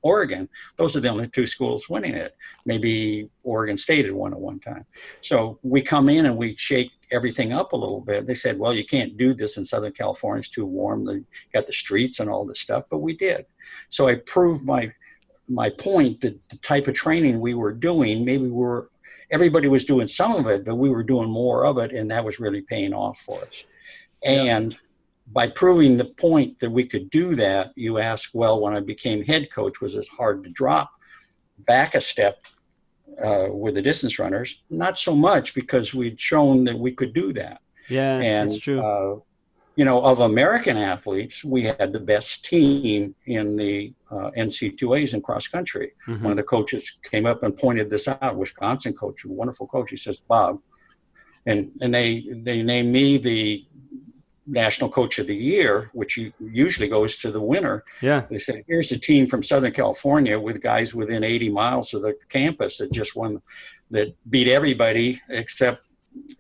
Oregon. Those are the only two schools winning it. Maybe Oregon State had won at one time. So we come in and we shake everything up a little bit. They said, well, you can't do this in Southern California. It's too warm. They got the streets and all this stuff, but we did. So I proved my point that the type of training we were doing, everybody was doing some of it, but we were doing more of it, and that was really paying off for us. And by proving the point that we could do that, you ask, well, when I became head coach, was it hard to drop back a step with the distance runners? Not so much, because we'd shown that we could do that. Yeah, and, that's true. Of American athletes, we had the best team in the NC2As in cross country. Mm-hmm. One of the coaches came up and pointed this out, Wisconsin coach, a wonderful coach. He says, Bob, and they named me the National Coach of the Year, which usually goes to the winner. Yeah. They said, here's a team from Southern California with guys within 80 miles of the campus that just won, that beat everybody except,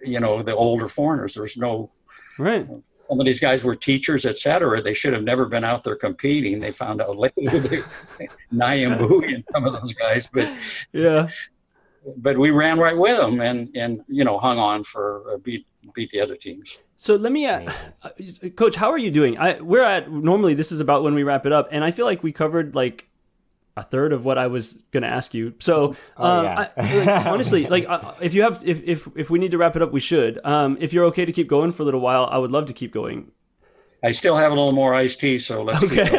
the older foreigners. There's no, right. Some of these guys were teachers, et cetera. They should have never been out there competing. They found out later, Nayam Bowie and some of those guys, but we ran right with them and hung on for beat the other teams. So let me, Coach, how are you doing? Normally this is about when we wrap it up, and I feel like we covered like a third of what I was going to ask you. So honestly, if we need to wrap it up, we should. If you're okay to keep going for a little while, I would love to keep going. I still have a little more iced tea, so let's keep going.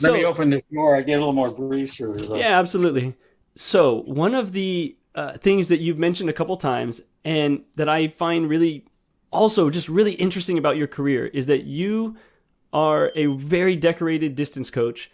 Let me open this door. I get a little more breeze. Yeah, absolutely. So one of the things that you've mentioned a couple times, and that I find really interesting about your career, is that you are a very decorated distance coach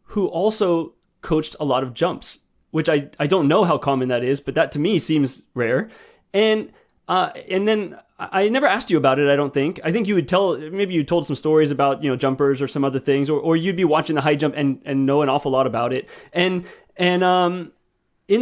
who also coached a lot of jumps, which I don't know how common that is, but that to me seems rare. And then I never asked you about it, I don't think. I think you would maybe you told some stories about, jumpers or some other things, or you'd be watching the high jump and know an awful lot about it. And in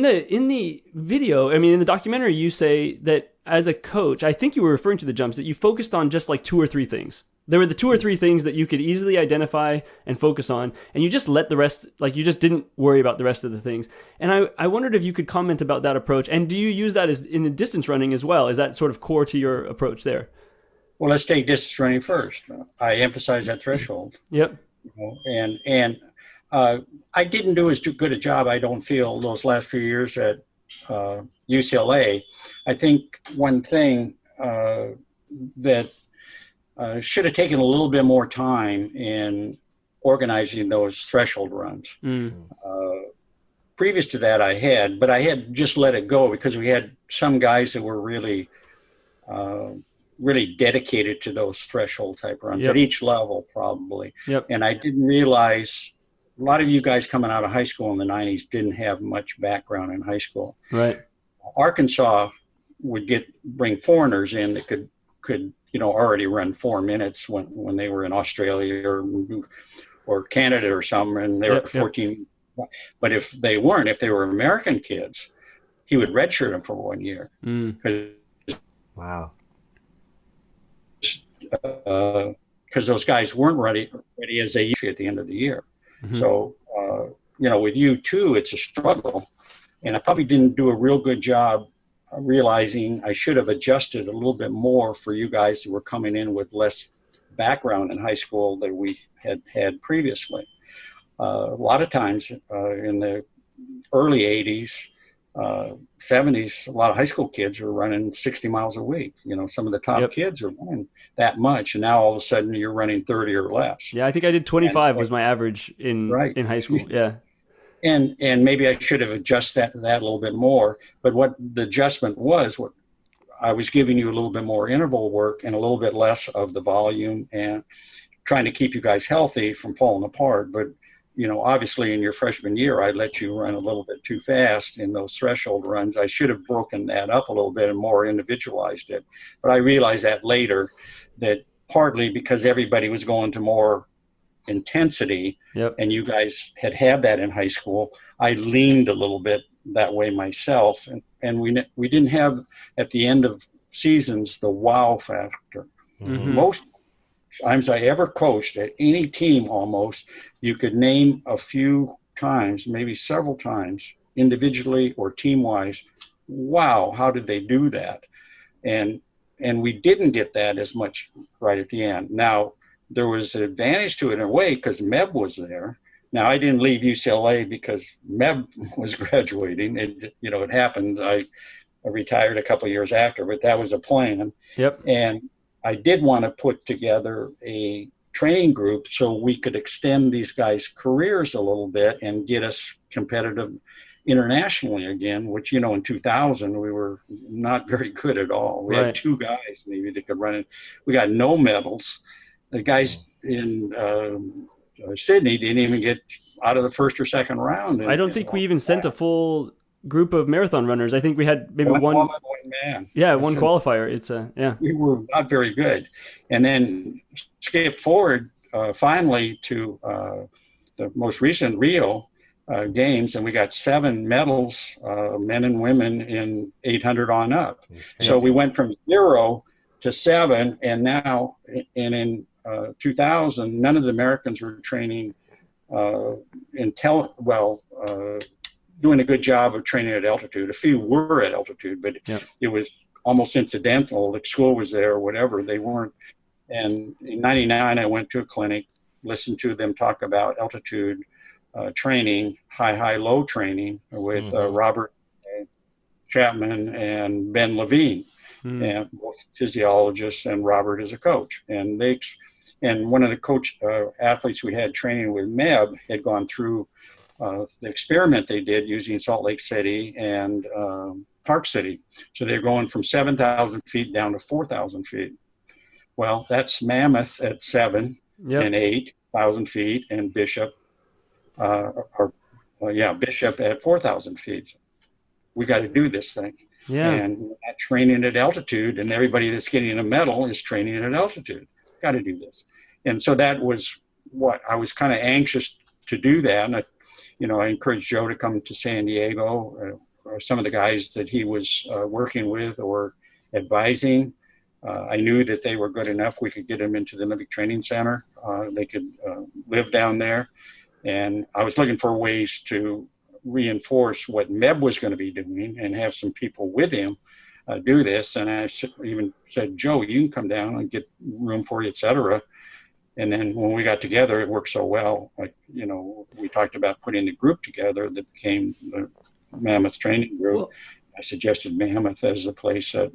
the video, in the documentary, you say that as a coach, I think you were referring to the jumps, that you focused on just like 2 or 3 things. There were the 2 or 3 things that you could easily identify and focus on, and you just let the rest, you just didn't worry about the rest of the things. And I wondered if you could comment about that approach. And do you use that as in the distance running as well? Is that sort of core to your approach there? Well, let's take distance running first. I emphasize that threshold. Yep. And I didn't do as good a job, I don't feel, those last few years at UCLA. I think one thing that should have taken a little bit more time in organizing those threshold runs. Previous to that, I had just let it go, because we had some guys that were really dedicated to those threshold type runs at each level, probably. Yep. And I didn't realize a lot of you guys coming out of high school in the 90s didn't have much background in high school. Right. Arkansas would bring foreigners in that could already run 4 minutes when they were in Australia or Canada or something, and they were 14. But if they were American kids, he would redshirt them for 1 year. Wow. Because those guys weren't ready as they used to at the end of the year. Mm-hmm. So, with you too, it's a struggle. And I probably didn't do a real good job realizing I should have adjusted a little bit more for you guys who were coming in with less background in high school than we had previously. A lot of times in the early 80s, 70s, a lot of high school kids were running 60 miles a week. Some of the top kids are running that much. And now all of a sudden you're running 30 or less. Yeah, I think I did 25 was my average in high school. Yeah. And maybe I should have adjusted that a little bit more. But what the adjustment was, what I was giving you a little bit more interval work and a little bit less of the volume, and trying to keep you guys healthy from falling apart. But, obviously in your freshman year, I let you run a little bit too fast in those threshold runs. I should have broken that up a little bit and more individualized it. But I realized that later, that partly because everybody was going to more intensity, Yep. and you guys had that in high school. I leaned a little bit that way myself, and we didn't have at the end of seasons the wow factor. Mhm. Most times I ever coached at any team, almost you could name a few times, maybe several times, individually or team wise. Wow, how did they do that? And we didn't get that as much right at the end. Now, there was an advantage to it in a way because Meb was there. Now, I didn't leave UCLA because Meb was graduating. It happened. I retired a couple of years after, but that was a plan. Yep. And I did want to put together a training group so we could extend these guys' careers a little bit and get us competitive internationally again, which, in 2000, we were not very good at all. We Right. had 2 guys maybe that could run it. We got no medals. The guys in Sydney didn't even get out of the first or second round. I don't think we even sent a full group of marathon runners. I think we had maybe one woman, one man. Yeah, one qualifier. It's yeah. We were not very good. And then skip forward finally to the most recent Rio games, and we got 7 medals, men and women, in 800 on up. So we went from 0 to 7, and now, and in 2000, none of the Americans were training doing a good job of training at altitude. A few were at altitude, but it was almost incidental. Like school was there or whatever. They weren't. And in 99, I went to a clinic, listened to them talk about altitude training, high, low training with Robert Chapman and Ben Levine, and both physiologists, and Robert is a coach. And one of the athletes we had training with Meb had gone through the experiment they did using Salt Lake City and Park City. So they're going from 7,000 feet down to 4,000 feet. Well, that's Mammoth at 7 and 8,000 feet, and Bishop, Bishop at 4,000 feet. We got to do this thing. Yeah. And training at altitude, and everybody that's getting a medal is training at altitude. Got to do this. And so that was what I was kind of anxious to do that. And I encouraged Joe to come to San Diego, or some of the guys that he was working with or advising. I knew that they were good enough. We could get them into the Olympic Training Center. They could live down there. And I was looking for ways to reinforce what Meb was going to be doing and have some people with him do this. And I even said, Joe, you can come down and get room for you, et cetera. And then when we got together, it worked so well. We talked about putting the group together that became the Mammoth Training Group. Well, I suggested Mammoth as the place at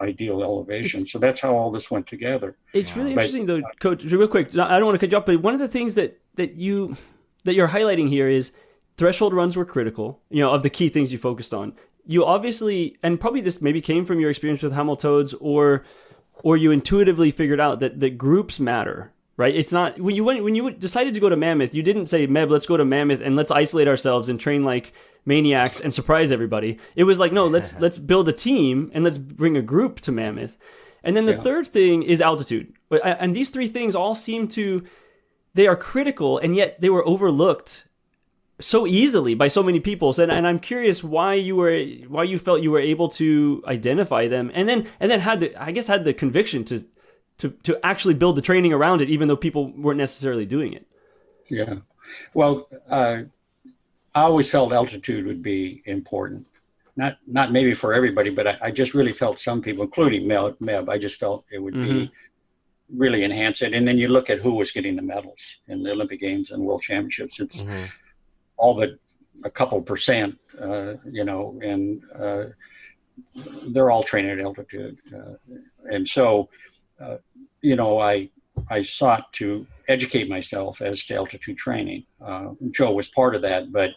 ideal elevation. So that's how all this went together. It's really interesting, though, Coach. Real quick, I don't want to cut you off, but one of the things that you're highlighting here is threshold runs were critical. Of the key things you focused on. You obviously, and probably this maybe came from your experience with Hamiltoads, or you intuitively figured out that groups matter. Right, it's not when you decided to go to Mammoth, you didn't say, Meb, let's go to Mammoth and let's isolate ourselves and train like maniacs and surprise everybody. It was like, no, let's build a team and let's bring a group to Mammoth. And then the third thing is altitude. And these 3 things all they are critical, and yet they were overlooked so easily by so many people. And I'm curious why you felt you were able to identify them, and then had the conviction to actually build the training around it, even though people weren't necessarily doing it. Yeah. Well, I always felt altitude would be important. Not maybe for everybody, but I just really felt some people, including Meb, I just felt it would be really enhance it. And then you look at who was getting the medals in the Olympic Games and World Championships. It's all but a couple percent, and they're all training at altitude. And so, I sought to educate myself as to altitude training. Joe was part of that, but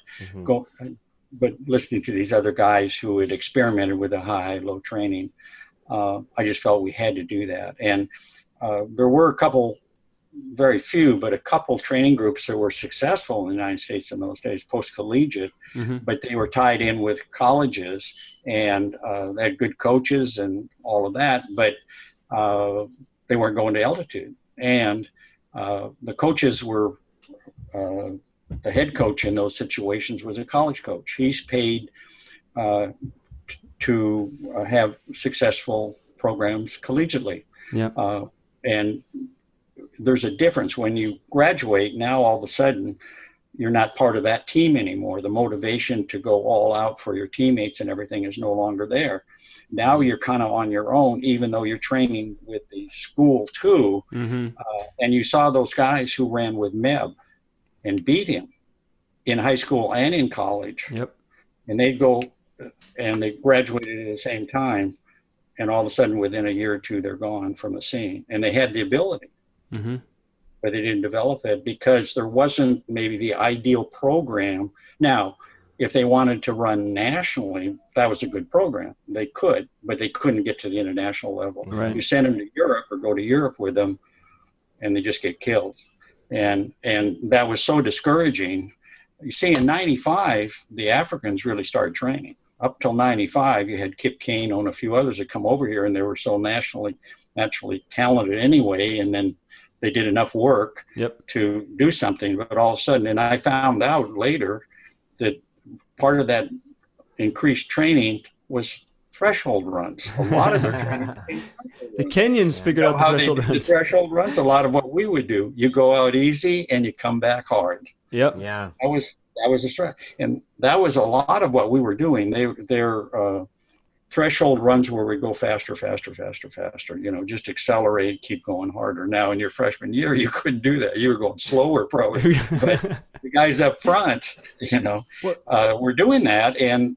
listening to these other guys who had experimented with the high, low training, I just felt we had to do that. And there were very few, but a couple training groups that were successful in the United States in those days, post-collegiate, but they were tied in with colleges, and they had good coaches and all of that, but they weren't going to altitude. And The coaches were, the head coach in those situations was a college coach. He's paid to have successful programs collegiately. Yeah. And there's a difference when you graduate. Now all of a sudden you're not part of that team anymore. The motivation to go all out for your teammates and everything is no longer there. Now you're kind of on your own, even though you're training with the school too. Mm-hmm. And you saw those guys who ran with Meb and beat him in high school and in college. Yep. And they'd go and they graduated at the same time. And all of a sudden, within a year or two, they're gone from the scene. And they had the ability, Mm-hmm. but they didn't develop it because there wasn't maybe the ideal program. Now, if they wanted to run nationally, that was a good program. They could, but they couldn't get to the international level. Right. You send them to Europe or go to Europe with them, and they just get killed. And that was so discouraging. You see, in 95, the Africans really started training. Up till 95, you had Kip Kane and a few others that come over here, and they were so naturally talented anyway, and then they did enough work Yep. to do something. But all of a sudden, and I found out later that part of that increased training was threshold runs. A lot of their training came The Kenyans figured out the how they threshold did the runs. threshold runs. A lot of what we would do, you go out easy and you come back hard. Yep. Yeah. That was a stress, and that was a lot of what we were doing. Their threshold runs where we go faster, just accelerate, keep going harder. Now in your freshman year, you couldn't do that. You were going slower probably, but the guys up front, were doing that, and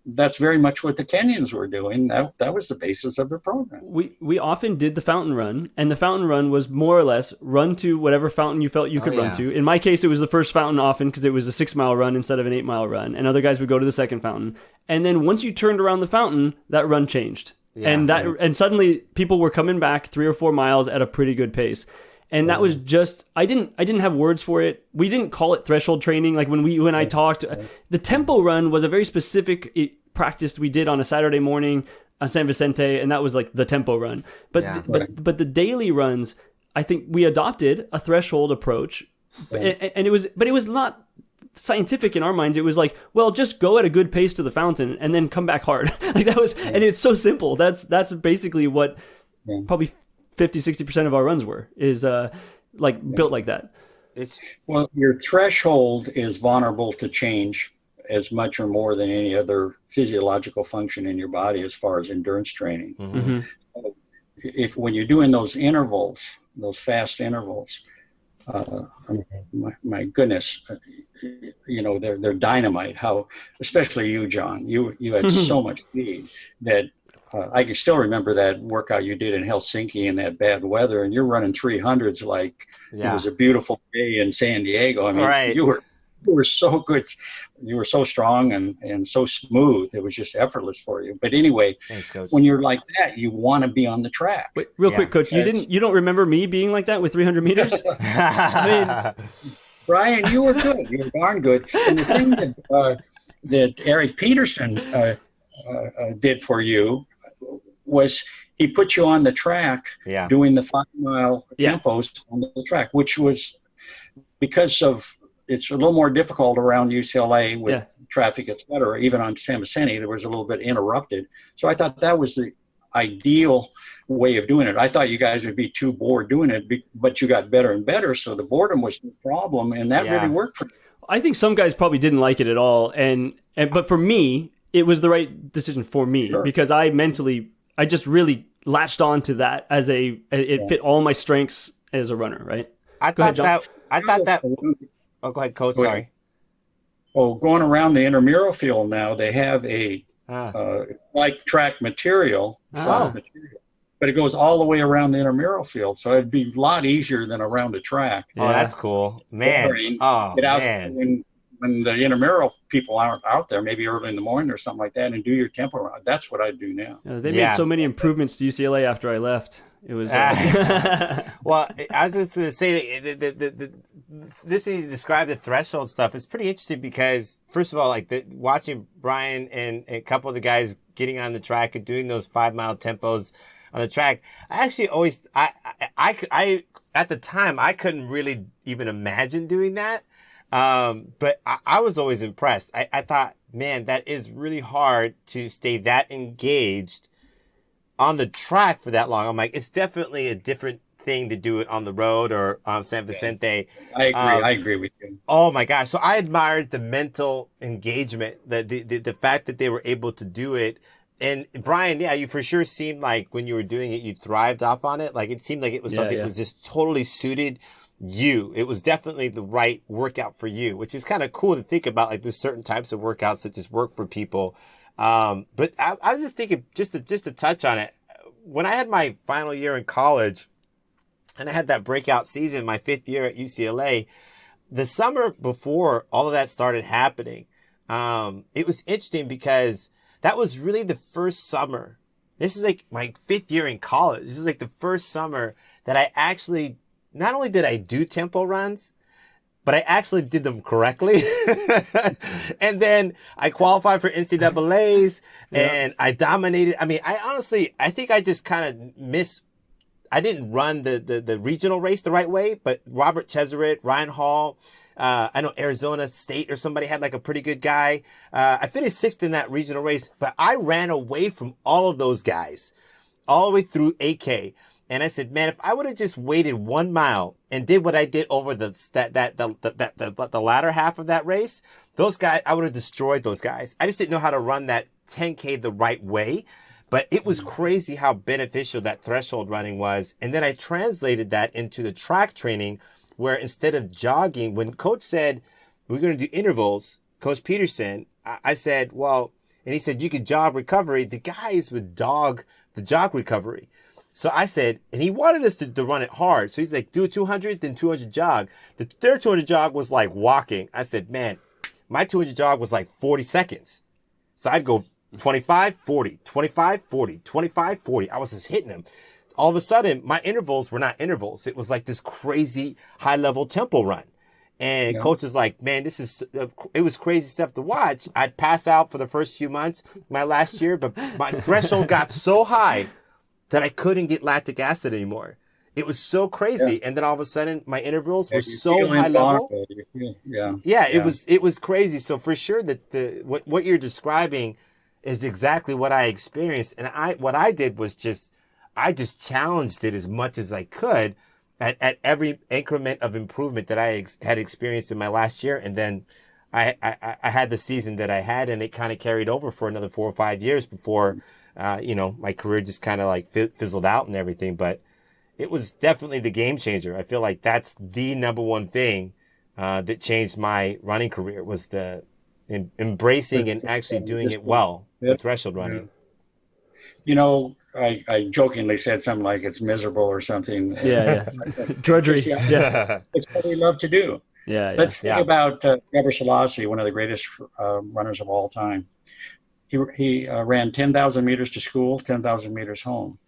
that's very much what the Kenyans were doing. That was the basis of their program. We often did the fountain run, and the fountain run was more or less run to whatever fountain you felt you could run to. In my case, it was the first fountain often because it was a 6-mile run instead of an 8-mile run, and other guys would go to the second fountain. And then once you turned around the fountain, that run changed. Yeah. And suddenly people were coming back 3 or 4 miles at a pretty good pace. And that was just, I didn't have words for it. We didn't call it threshold training. Like when you and I talked, the tempo run was a very specific practice we did on a Saturday morning on San Vicente, and that was like the tempo run. But but the daily runs, I think we adopted a threshold approach, and it was not scientific in our minds. It was like, well, just go at a good pace to the fountain and then come back hard. Like that was, and it's so simple. That's basically what probably 50-60% of our runs were, is built like that. Well, your threshold is vulnerable to change as much or more than any other physiological function in your body as far as endurance training. Mm-hmm. When you're doing those intervals, those fast intervals, my goodness, they're dynamite. How, especially you, John, you had so much speed that I can still remember that workout you did in Helsinki in that bad weather, and you're running 300s like it was a beautiful day in San Diego. I mean, you were so good. You were so strong and so smooth. It was just effortless for you. But anyway, thanks, Coach. When you're like that, you want to be on the track. Wait, real quick, Coach, you don't remember me being like that with 300 meters? I mean, Brian, you were good. You were darn good. And the thing that Eric Peterson did for you was he put you on the track doing the 5-mile tempos on the track, which was because of it's a little more difficult around UCLA with traffic, et cetera. Even on San Vicente, there was a little bit interrupted. So I thought that was the ideal way of doing it. I thought you guys would be too bored doing it, but you got better and better. So the boredom was the problem, and that really worked for you. I think some guys probably didn't like it at all. But for me, it was the right decision for me because I just really latched on to that as it fit all my strengths as a runner, right? I thought that. Oh, go ahead, Coach. Sorry. Oh, going around the intramural field now, they have a like track material, solid material, but it goes all the way around the intramural field. So it'd be a lot easier than around the track. Oh, that's cool, man. Get out when the intramural people aren't out there, maybe early in the morning or something like that, and do your tempo run. That's what I do now. They made so many improvements to UCLA after I left. It was well, I was just going to say this you describe the threshold stuff is pretty interesting because first of all, watching Brian and a couple of the guys getting on the track and doing those 5-mile tempos on the track. I actually always, I at the time, I couldn't really even imagine doing that. But I was always impressed. I thought, man, that is really hard to stay that engaged on the track for that long. I'm like, it's definitely a different thing to do it on the road or San Vicente. I agree. I agree with you. Oh my gosh. So I admired the mental engagement, the fact that they were able to do it. And Brian, yeah, you for sure seemed like when you were doing it, you thrived off on it. Like it seemed like it was something that was just totally suited you. It was definitely the right workout for you, which is kind of cool to think about. Like there's certain types of workouts that just work for people. But I was just thinking, just to touch on it, when I had my final year in college and I had that breakout season, my 5th year at UCLA, the summer before all of that started happening, it was interesting because that was really the first summer. This is like my 5th year in college. This is like the first summer that I actually, not only did I do tempo runs, but I actually did them correctly. And then I qualified for NCAAs and I dominated. I mean, I think I just kind of I didn't run the regional race the right way, but Robert Cheserit, Ryan Hall, I know Arizona State or somebody had like a pretty good guy. I finished 6th in that regional race, but I ran away from all of those guys all the way through AK. And I said, man, if I would have just waited 1 mile and did what I did over the latter half of that race, those guys, I would have destroyed those guys. I just didn't know how to run that 10K the right way. But it was crazy how beneficial that threshold running was. And then I translated that into the track training where instead of jogging, when coach said, we're going to do intervals, Coach Peterson, I said, well, and he said, you could jog recovery. The guys would dog the jog recovery. So I said, and he wanted us to run it hard. So he's like, do a 200, then 200 jog. Their 200 jog was like walking. I said, man, my 200 jog was like 40 seconds. So I'd go 25, 40, 25, 40, 25, 40. I was just hitting them. All of a sudden, my intervals were not intervals. It was like this crazy high-level tempo run. And coach was like, man, it was crazy stuff to watch. I'd pass out for the first few months, my last year, but my threshold got so high that I couldn't get lactic acid anymore. It was so crazy. Yeah. And then all of a sudden my intervals were so high level. It was crazy. So for sure that what you're describing is exactly what I experienced. And what I did was I just challenged it as much as I could at every increment of improvement that I had experienced in my last year. And then I had the season that I had, and it kind of carried over for another 4 or 5 years before, my career just kind of like fizzled out and everything. But it was definitely the game changer. I feel like that's the number one thing that changed my running career was the embracing and actually doing it well, the threshold running. You know, I jokingly said something like it's miserable or something. Yeah. Drudgery. It's what we love to do. Let's think about Trevor Selassie, one of the greatest runners of all time. He ran 10,000 meters to school, 10,000 meters home.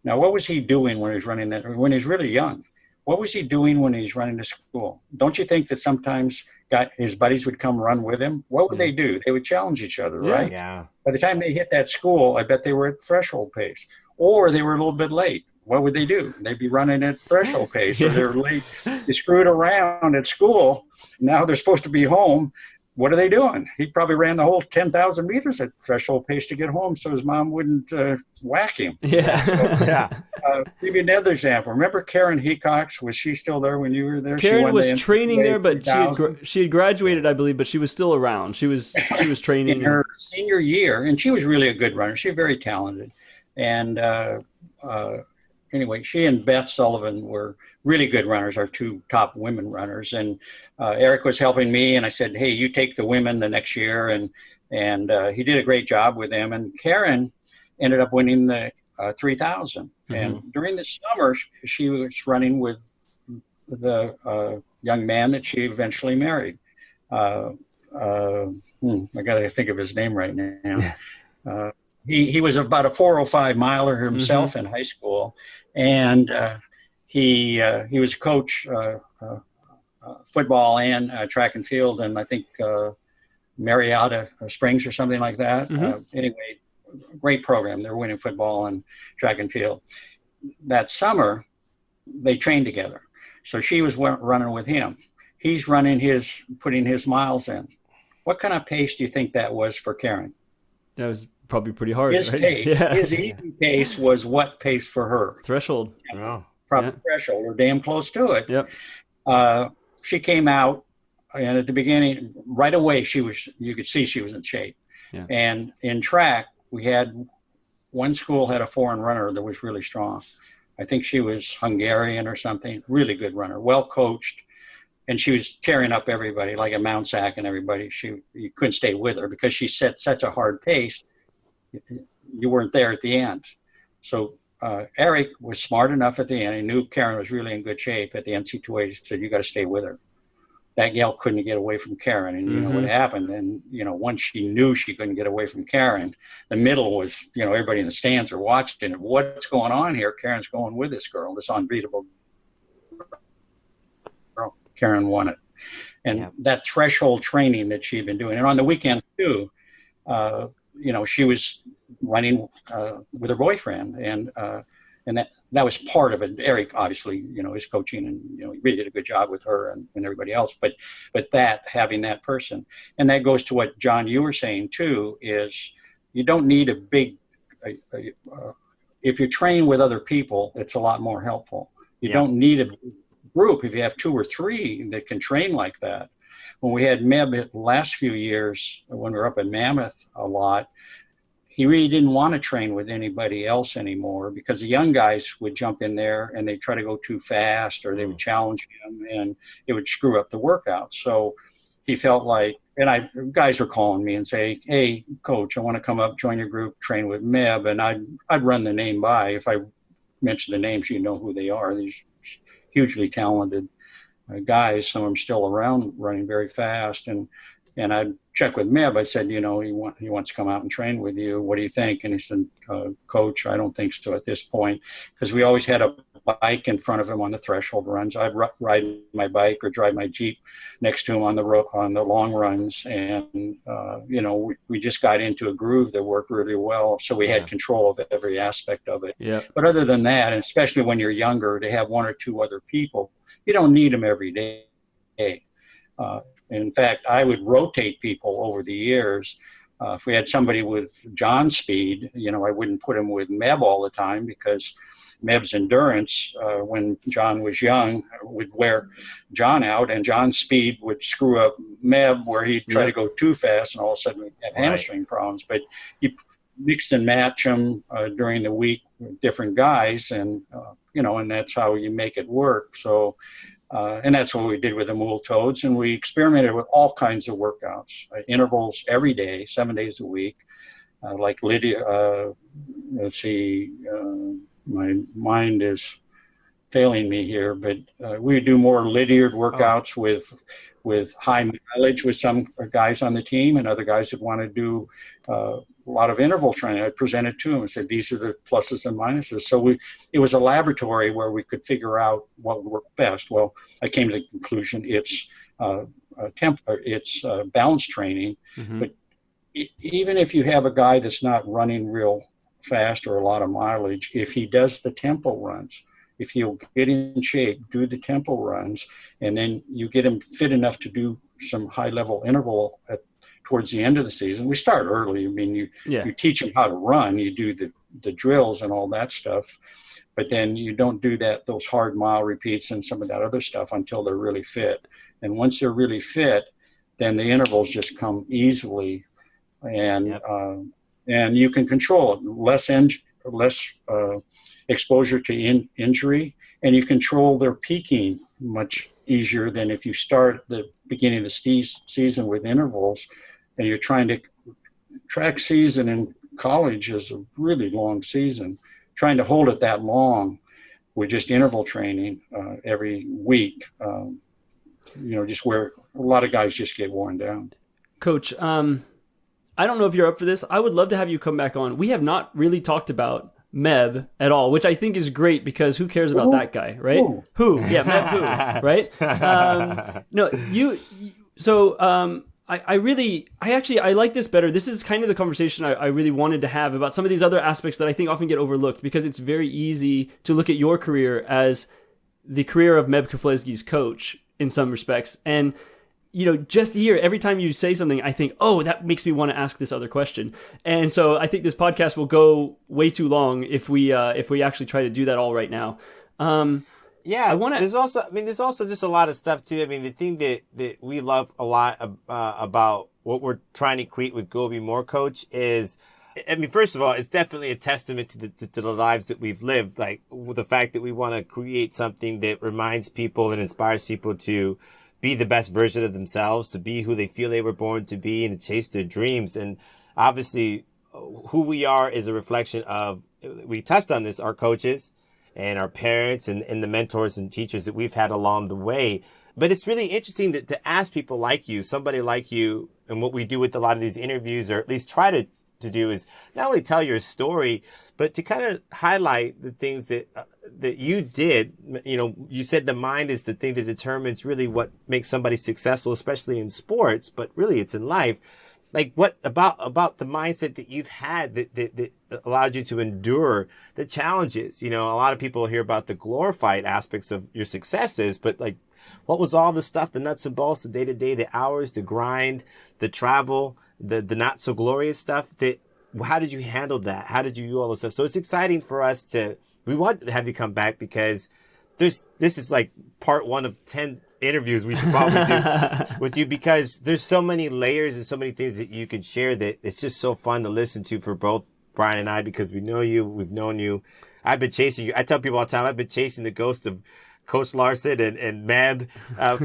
Now, what was he doing when he was running that? When he was really young, what was he doing when he was running to school? Don't you think that sometimes his buddies would come run with him? What would they do? They would challenge each other, right? Yeah. By the time they hit that school, I bet they were at threshold pace, or they were a little bit late. What would they do? They'd be running at threshold pace, or they're late. They screwed around at school. Now they're supposed to be home. What are they doing? He probably ran the whole 10,000 meters at threshold pace to get home so his mom wouldn't whack him. Give you another example. Remember Karen Hecox? Was she still there when you were there? Karen was training there, but she had graduated, I believe, but she was still around. She was training. In her senior year, and she was really a good runner. She was very talented. And anyway, she and Beth Sullivan were really good runners, our two top women runners. And Eric was helping me, and I said, hey, you take the women the next year. And he did a great job with them. And Karen ended up winning the 3,000. Mm-hmm. And during the summer, she was running with the young man that she eventually married. I got to think of his name right now. He was about a 405 miler himself in high school. And he was a coach, football and track and field, and I think Marietta Springs or something like that. Anyway, great program. They're winning football and track and field. That summer, they trained together. So she was running with him. He's putting his miles in. What kind of pace do you think that was for Karen? That was probably pretty hard. His right? pace, Yeah. his easy pace was what pace for her? Threshold. Oh. Probably threshold or damn close to it. Yep. She came out, and at the beginning, right away, you could see she was in shape. Yeah. And in track, we had one school had a foreign runner that was really strong. I think she was Hungarian or something, really good runner, well coached. And she was tearing up everybody, like a Mount Sac and everybody. You couldn't stay with her because she set such a hard pace. You weren't there at the end. So Eric was smart enough at the end. He knew Karen was really in good shape at the NC2A. He said, you got to stay with her. That gal couldn't get away from Karen. And you know what happened? And, once she knew she couldn't get away from Karen, the middle was, everybody in the stands are watching. What's going on here? Karen's going with this girl, this unbeatable girl. Karen won it. And that threshold training that she'd been doing. And on the weekend, too, she was running with her boyfriend. And that was part of it. Eric, obviously, his coaching, and he really did a good job with her and everybody else. But having that person, and that goes to what John, you were saying too, is you don't need a big. If you train with other people, it's a lot more helpful. You don't need a group if you have 2 or 3 that can train like that. When we had Meb the last few years, when we were up in Mammoth a lot, he really didn't want to train with anybody else anymore because the young guys would jump in there and they'd try to go too fast or they would challenge him and it would screw up the workout. So he felt like, and guys were calling me and say, hey, coach, I want to come up, join your group, train with Meb. And I'd run the name by. If I mention the names, you know who they are. These hugely talented guys, some of them still around running very fast. And I'd check with Meb. I said, he wants to come out and train with you. What do you think? And he said, coach, I don't think so at this point, because we always had a bike in front of him on the threshold runs. I'd ride my bike or drive my Jeep next to him on the long runs. And, we just got into a groove that worked really well. So we had control of every aspect of it. Yeah. But other than that, and especially when you're younger, to have 1 or 2 other people, you don't need them every day. In fact, I would rotate people over the years. If we had somebody with John's speed, I wouldn't put him with Meb all the time because Meb's endurance, when John was young, would wear John out, and John's speed would screw up Meb where he'd try to go too fast, and all of a sudden we'd have hamstring problems. But you mix and match them during the week with different guys, and and that's how you make it work. So. And that's what we did with the Mule Toads. And we experimented with all kinds of workouts, intervals every day, 7 days a week. Like Lydia, let's see, my mind is failing me here, but we would do more Lydiard workouts with high mileage with some guys on the team, and other guys that want to do a lot of interval training. I presented to them and said, these are the pluses and minuses. So it was a laboratory where we could figure out what worked best. Well, I came to the conclusion it's balance training, but even if you have a guy that's not running real fast or a lot of mileage, if he does the tempo runs, if he'll get in shape, do the tempo runs, and then you get him fit enough to do some high-level interval towards the end of the season. We start early. I mean, you teach him how to run. You do the drills and all that stuff, but then you don't do those hard mile repeats and some of that other stuff until they're really fit. And once they're really fit, then the intervals just come easily, and you can control it. Less exposure to injury, and you control their peaking much easier than if you start at the beginning of the season with intervals, and you're trying to track season in college is a really long season. Trying to hold it that long with just interval training every week, just where a lot of guys just get worn down. Coach, I don't know if you're up for this. I would love to have you come back on. We have not really talked about Meb at all, which I think is great because who cares about that guy, right? Who? Yeah, Meb who, right? No, So I like this better. This is kind of the conversation I really wanted to have about some of these other aspects that I think often get overlooked, because it's very easy to look at your career as the career of Meb Keflezighi's coach in some respects. And, just here, every time you say something, I think, oh, that makes me want to ask this other question. And so I think this podcast will go way too long if we actually try to do that all right now. Yeah, there's also just a lot of stuff too. I mean, the thing that we love a lot about what we're trying to create with Go Be More Coach is, I mean, first of all, it's definitely a testament to the lives that we've lived. Like the fact that we want to create something that reminds people and inspires people to be the best version of themselves, to be who they feel they were born to be, and to chase their dreams. And obviously, who we are is a reflection of, we touched on this, our coaches and our parents and the mentors and teachers that we've had along the way. But it's really interesting to ask people like you, somebody like you, and what we do with a lot of these interviews, or at least try to do, is not only tell your story, but to kind of highlight the things that you did. You said the mind is the thing that determines really what makes somebody successful, especially in sports, but really it's in life. Like what about the mindset that you've had that allowed you to endure the challenges? A lot of people hear about the glorified aspects of your successes, but like, what was all the stuff, the nuts and bolts, the day-to-day, the hours, the grind, the travel, the not so glorious stuff? How did you handle that? How did you do all this stuff? So it's exciting for us we want to have you come back, because this is like part 1 of 10 interviews we should probably do with you, because there's so many layers and so many things that you can share that it's just so fun to listen to for both Brian and I, because we know you, we've known you. I've been chasing you. I tell people all the time, I've been chasing the ghost of Coach Larson and Meb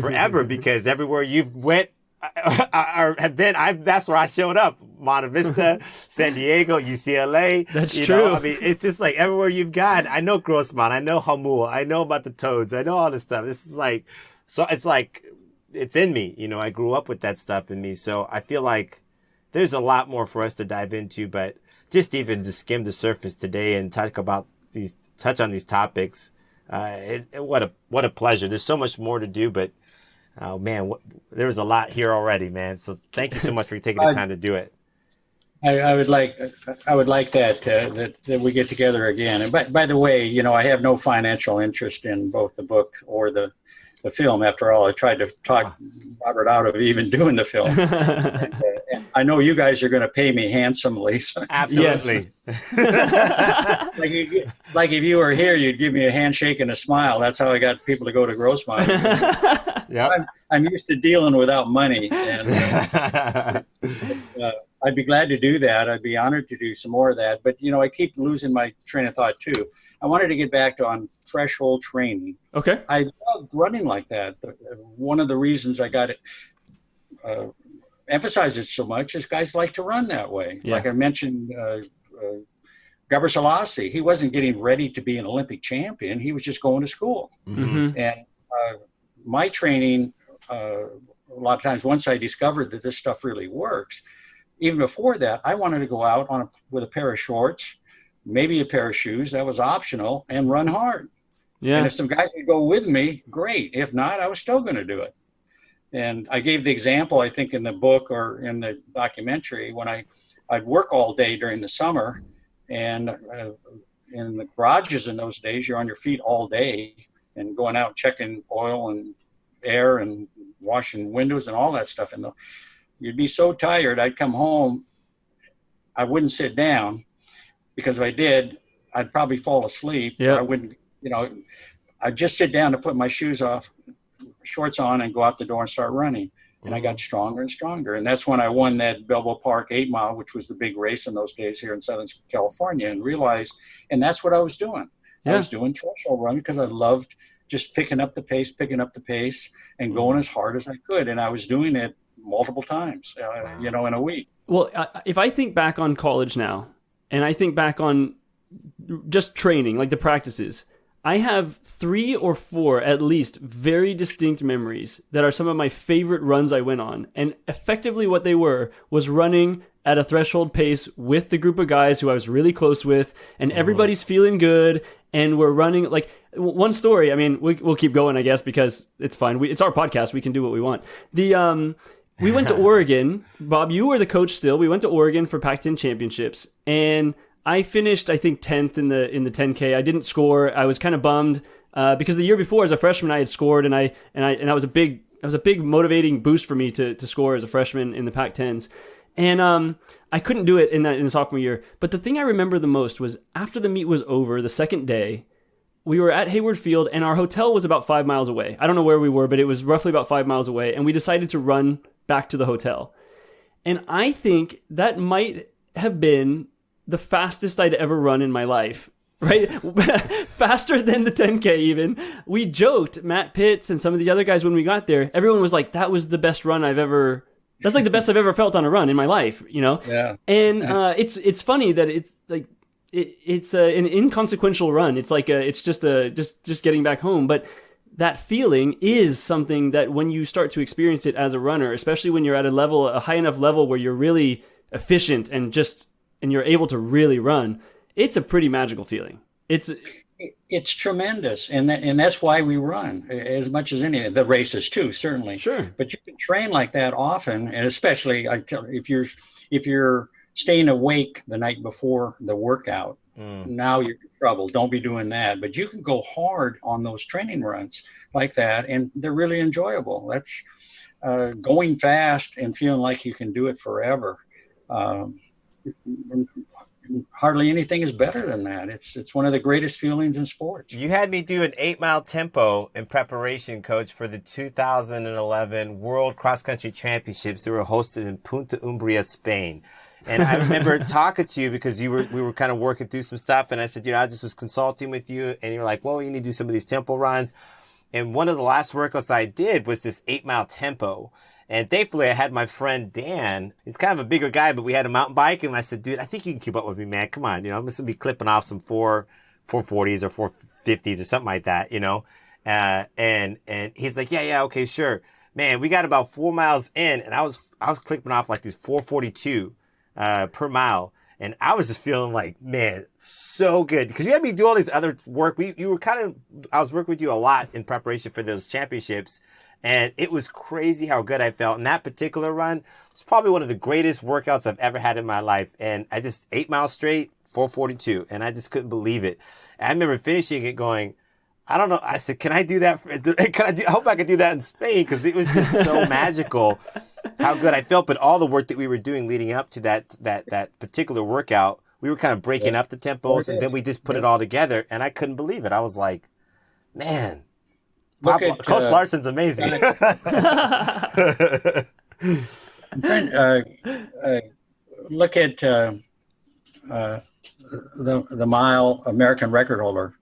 forever, because everywhere you've went have been, that's where I showed up. Monte Vista, San Diego, UCLA. That's true. I mean, it's just like everywhere you've gone. I know Grossmont. I know Hamul. I know about the Toads. I know all this stuff. This is like, so it's like, it's in me. I grew up with that stuff in me. So I feel like there's a lot more for us to dive into, but just even to skim the surface today and touch on these topics. What a pleasure. There's so much more to do, but oh man, there was a lot here already, man. So thank you so much for taking the time to do it. I would like that we get together again. And by the way, I have no financial interest in both the book or the film. After all, I tried to talk Robert out of even doing the film. And I know you guys are going to pay me handsomely. So. Absolutely. Like if you were here, you'd give me a handshake and a smile. That's how I got people to go to Grossmont. Yeah. I'm used to dealing without money, and I'd be glad to do that. I'd be honored to do some more of that. But I keep losing my train of thought too. I wanted to get back on threshold training. Okay. I loved running like that. One of the reasons I got it, emphasized it so much is guys like to run that way. Yeah. Like I mentioned, Gabor Selassie, he wasn't getting ready to be an Olympic champion. He was just going to school. Mm-hmm. And my training, a lot of times once I discovered that this stuff really works, even before that, I wanted to go out with a pair of shorts, maybe a pair of shoes, that was optional, and run hard. Yeah. And if some guys would go with me, great. If not, I was still going to do it. And I gave the example, I think in the book or in the documentary, when I'd work all day during the summer, and in the garages in those days, you're on your feet all day and going out checking oil and air and washing windows and all that stuff. And you'd be so tired, I'd come home, I wouldn't sit down, because if I did, I'd probably fall asleep. Yeah. I wouldn't, I'd just sit down to put my shoes off, shorts on, and go out the door and start running. And I got stronger and stronger. And that's when I won that Balboa Park 8 mile, which was the big race in those days here in Southern California, and realized, and that's what I was doing. Yeah. I was doing threshold running because I loved just picking up the pace and going as hard as I could. And I was doing it multiple times, in a week. Well, if I think back on college now, and I think back on just training, like the practices, I have 3 or 4 at least very distinct memories that are some of my favorite runs I went on. And effectively what they were was running at a threshold pace with the group of guys who I was really close with, and everybody's feeling good, and we're running. Like, one story, I mean, we'll keep going, I guess, because it's fine. It's our podcast. We can do what we want. we went to Oregon. Bob, you were the coach still. We went to Oregon for Pac-10 championships, and I finished, I think, 10th in the 10K. I didn't score. I was kind of bummed because the year before, as a freshman, I had scored, and that was a big motivating boost for me to score as a freshman in the Pac-10s. And I couldn't do it in the sophomore year. But the thing I remember the most was after the meet was over, the second day, we were at Hayward Field, and our hotel was about 5 miles away. I don't know where we were, but it was roughly about 5 miles away, and we decided to run back to the hotel. And I think that might have been the fastest I'd ever run in my life, right? Faster than the 10K even. We joked, Matt Pitts and some of the other guys, when we got there, everyone was like, that was the best run that's like the best I've ever felt on a run in my life, you know? Yeah. And it's funny that it's like, it's an inconsequential run. It's like it's just getting back home, but that feeling is something that when you start to experience it as a runner, especially when you're at a high enough level where you're really efficient and you're able to really run, it's a pretty magical feeling. It's tremendous, and that's why we run as much as any of the races too, certainly. Sure. But you can train like that often, and especially if you're staying awake the night before the workout, now you're in trouble. Don't be doing that. But you can go hard on those training runs like that, and they're really enjoyable. That's going fast and feeling like you can do it forever. Hardly anything is better than that. It's one of the greatest feelings in sports. You had me do an 8-mile tempo in preparation, Coach, for the 2011 World Cross Country Championships that were hosted in Punta Umbria, Spain. And I remember talking to you because we were kind of working through some stuff, and I said, I just was consulting with you, and you were like, well, you need to do some of these tempo runs. And one of the last workouts I did was this 8-mile tempo. And thankfully, I had my friend Dan. He's kind of a bigger guy, but we had a mountain bike. And I said, dude, I think you can keep up with me, man. Come on. I'm just going to be clipping off some 440s or 450s or something like that, And he's like, yeah, okay, sure. Man, we got about 4 miles in, and I was clipping off like these 442 per mile. And I was just feeling like, man, so good. Because you had me do all these other work. I was working with you a lot in preparation for those championships. And it was crazy how good I felt. And that particular run was probably one of the greatest workouts I've ever had in my life. And I just 8 miles straight, 442. And I just couldn't believe it. And I remember finishing it going, I don't know. I said, can I do that? I hope I could do that in Spain, because it was just so magical how good I felt. But all the work that we were doing leading up to that particular workout, we were kind of breaking up the tempos, and then we just put it all together. And I couldn't believe it. I was like, man, Coach Larson's amazing. Look at the mile American record holder.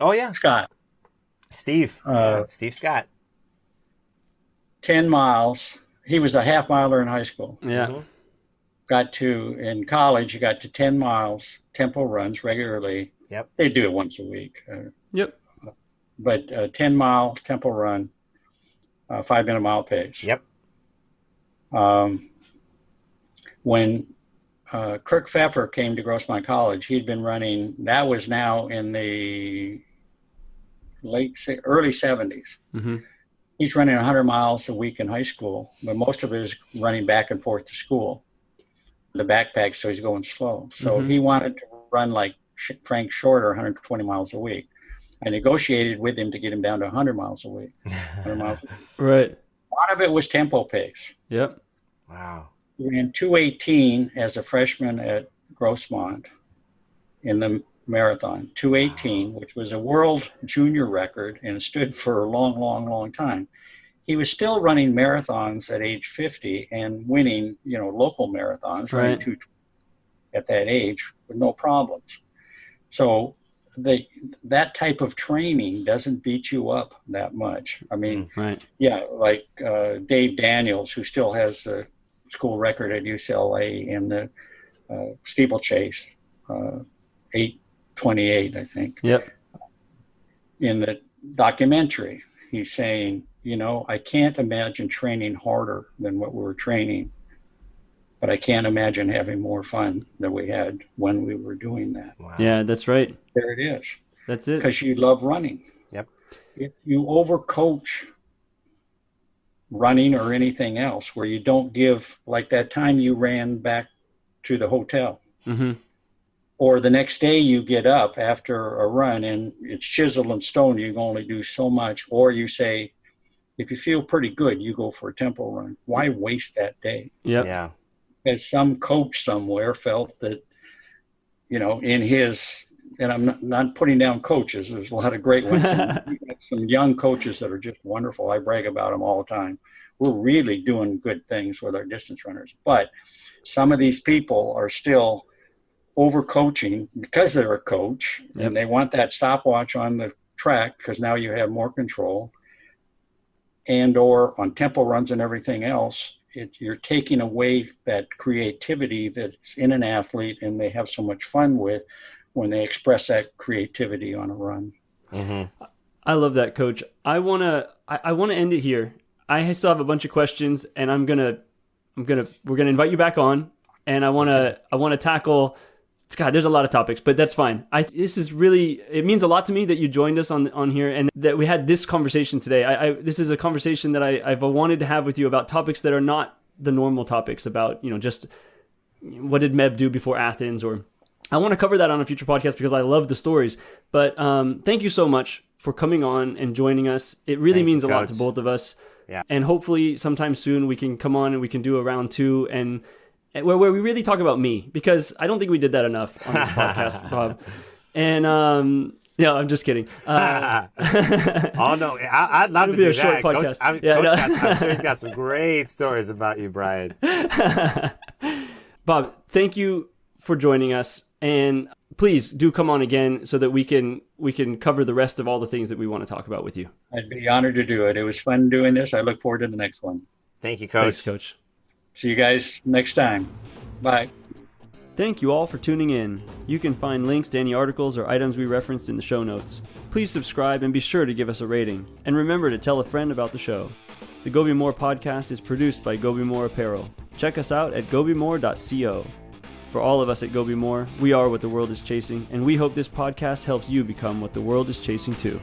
Oh yeah, Scott. Steve Scott. 10 miles. He was a half miler in high school. Yeah. In college, he got to 10 miles tempo runs regularly. Yep. They do it once a week. Yep. But 10-mile tempo run, 5-minute mile pace. Yep. When Kirk Pfeffer came to Grossmont College, he'd been running, that was now in the early 70s. Mm-hmm. He's running 100 miles a week in high school, but most of it is running back and forth to school. The backpack, so he's going slow. So he wanted to run like Frank Shorter, 120 miles a week. I negotiated with him to get him down to 100 miles a week. 100 miles a week. Right. A lot of it was tempo pace. Yep. Wow. He ran 2:18 as a freshman at Grossmont in the marathon. 2:18, which was a world junior record and stood for a long, long, long time. He was still running marathons at age 50 and winning, local marathons, running 220 at that age with no problems. So that type of training doesn't beat you up that much. I mean, like Dave Daniels, who still has the school record at UCLA in the steeplechase, 8:28, I think. Yep. In the documentary, he's saying, I can't imagine training harder than what we were training, but I can't imagine having more fun than we had when we were doing that. Wow. Yeah, that's right. There it is. That's it. Because you love running. Yep. If you overcoach running or anything else, where you don't give, like that time you ran back to the hotel. Mm-hmm. Or the next day you get up after a run and it's chisel and stone, you can only do so much. Or you say, if you feel pretty good, you go for a tempo run. Why waste that day? Yep. Yeah. As some coach somewhere felt that, in his, and I'm not putting down coaches. There's a lot of great ones. We've got some young coaches that are just wonderful. I brag about them all the time. We're really doing good things with our distance runners. But some of these people are still overcoaching because they're a coach, and they want that stopwatch on the track because now you have more control, and or on tempo runs and everything else, you're taking away that creativity that's in an athlete and they have so much fun with when they express that creativity on a run. Mm-hmm. I love that, Coach. I wanna end it here. I still have a bunch of questions, and we're gonna invite you back on, and I wanna tackle. God, there's a lot of topics, but that's fine. It means a lot to me that you joined us on here and that we had this conversation today. This is a conversation that I've wanted to have with you about topics that are not the normal topics about, just what did Meb do before Athens, or I want to cover that on a future podcast because I love the stories. But thank you so much for coming on and joining us. It really means a lot to both of us. Yeah. And hopefully sometime soon we can come on and we can do a round 2 and where we really talk about me, because I don't think we did that enough on this podcast, Bob. And I'm just kidding. Oh no, I'd love to do that. Short podcast. I'm sure he's got some great stories about you, Brian. Bob, thank you for joining us, and please do come on again so that we can cover the rest of all the things that we want to talk about with you. I'd be honored to do it. It was fun doing this. I look forward to the next one. Thank you, Coach. Thanks, Coach. See you guys next time. Bye. Thank you all for tuning in. You can find links to any articles or items we referenced in the show notes. Please subscribe and be sure to give us a rating. And remember to tell a friend about the show. The Go Be More podcast is produced by Go Be More Apparel. Check us out at gobemore.co. For all of us at Go Be More, we are what the world is chasing, and we hope this podcast helps you become what the world is chasing too.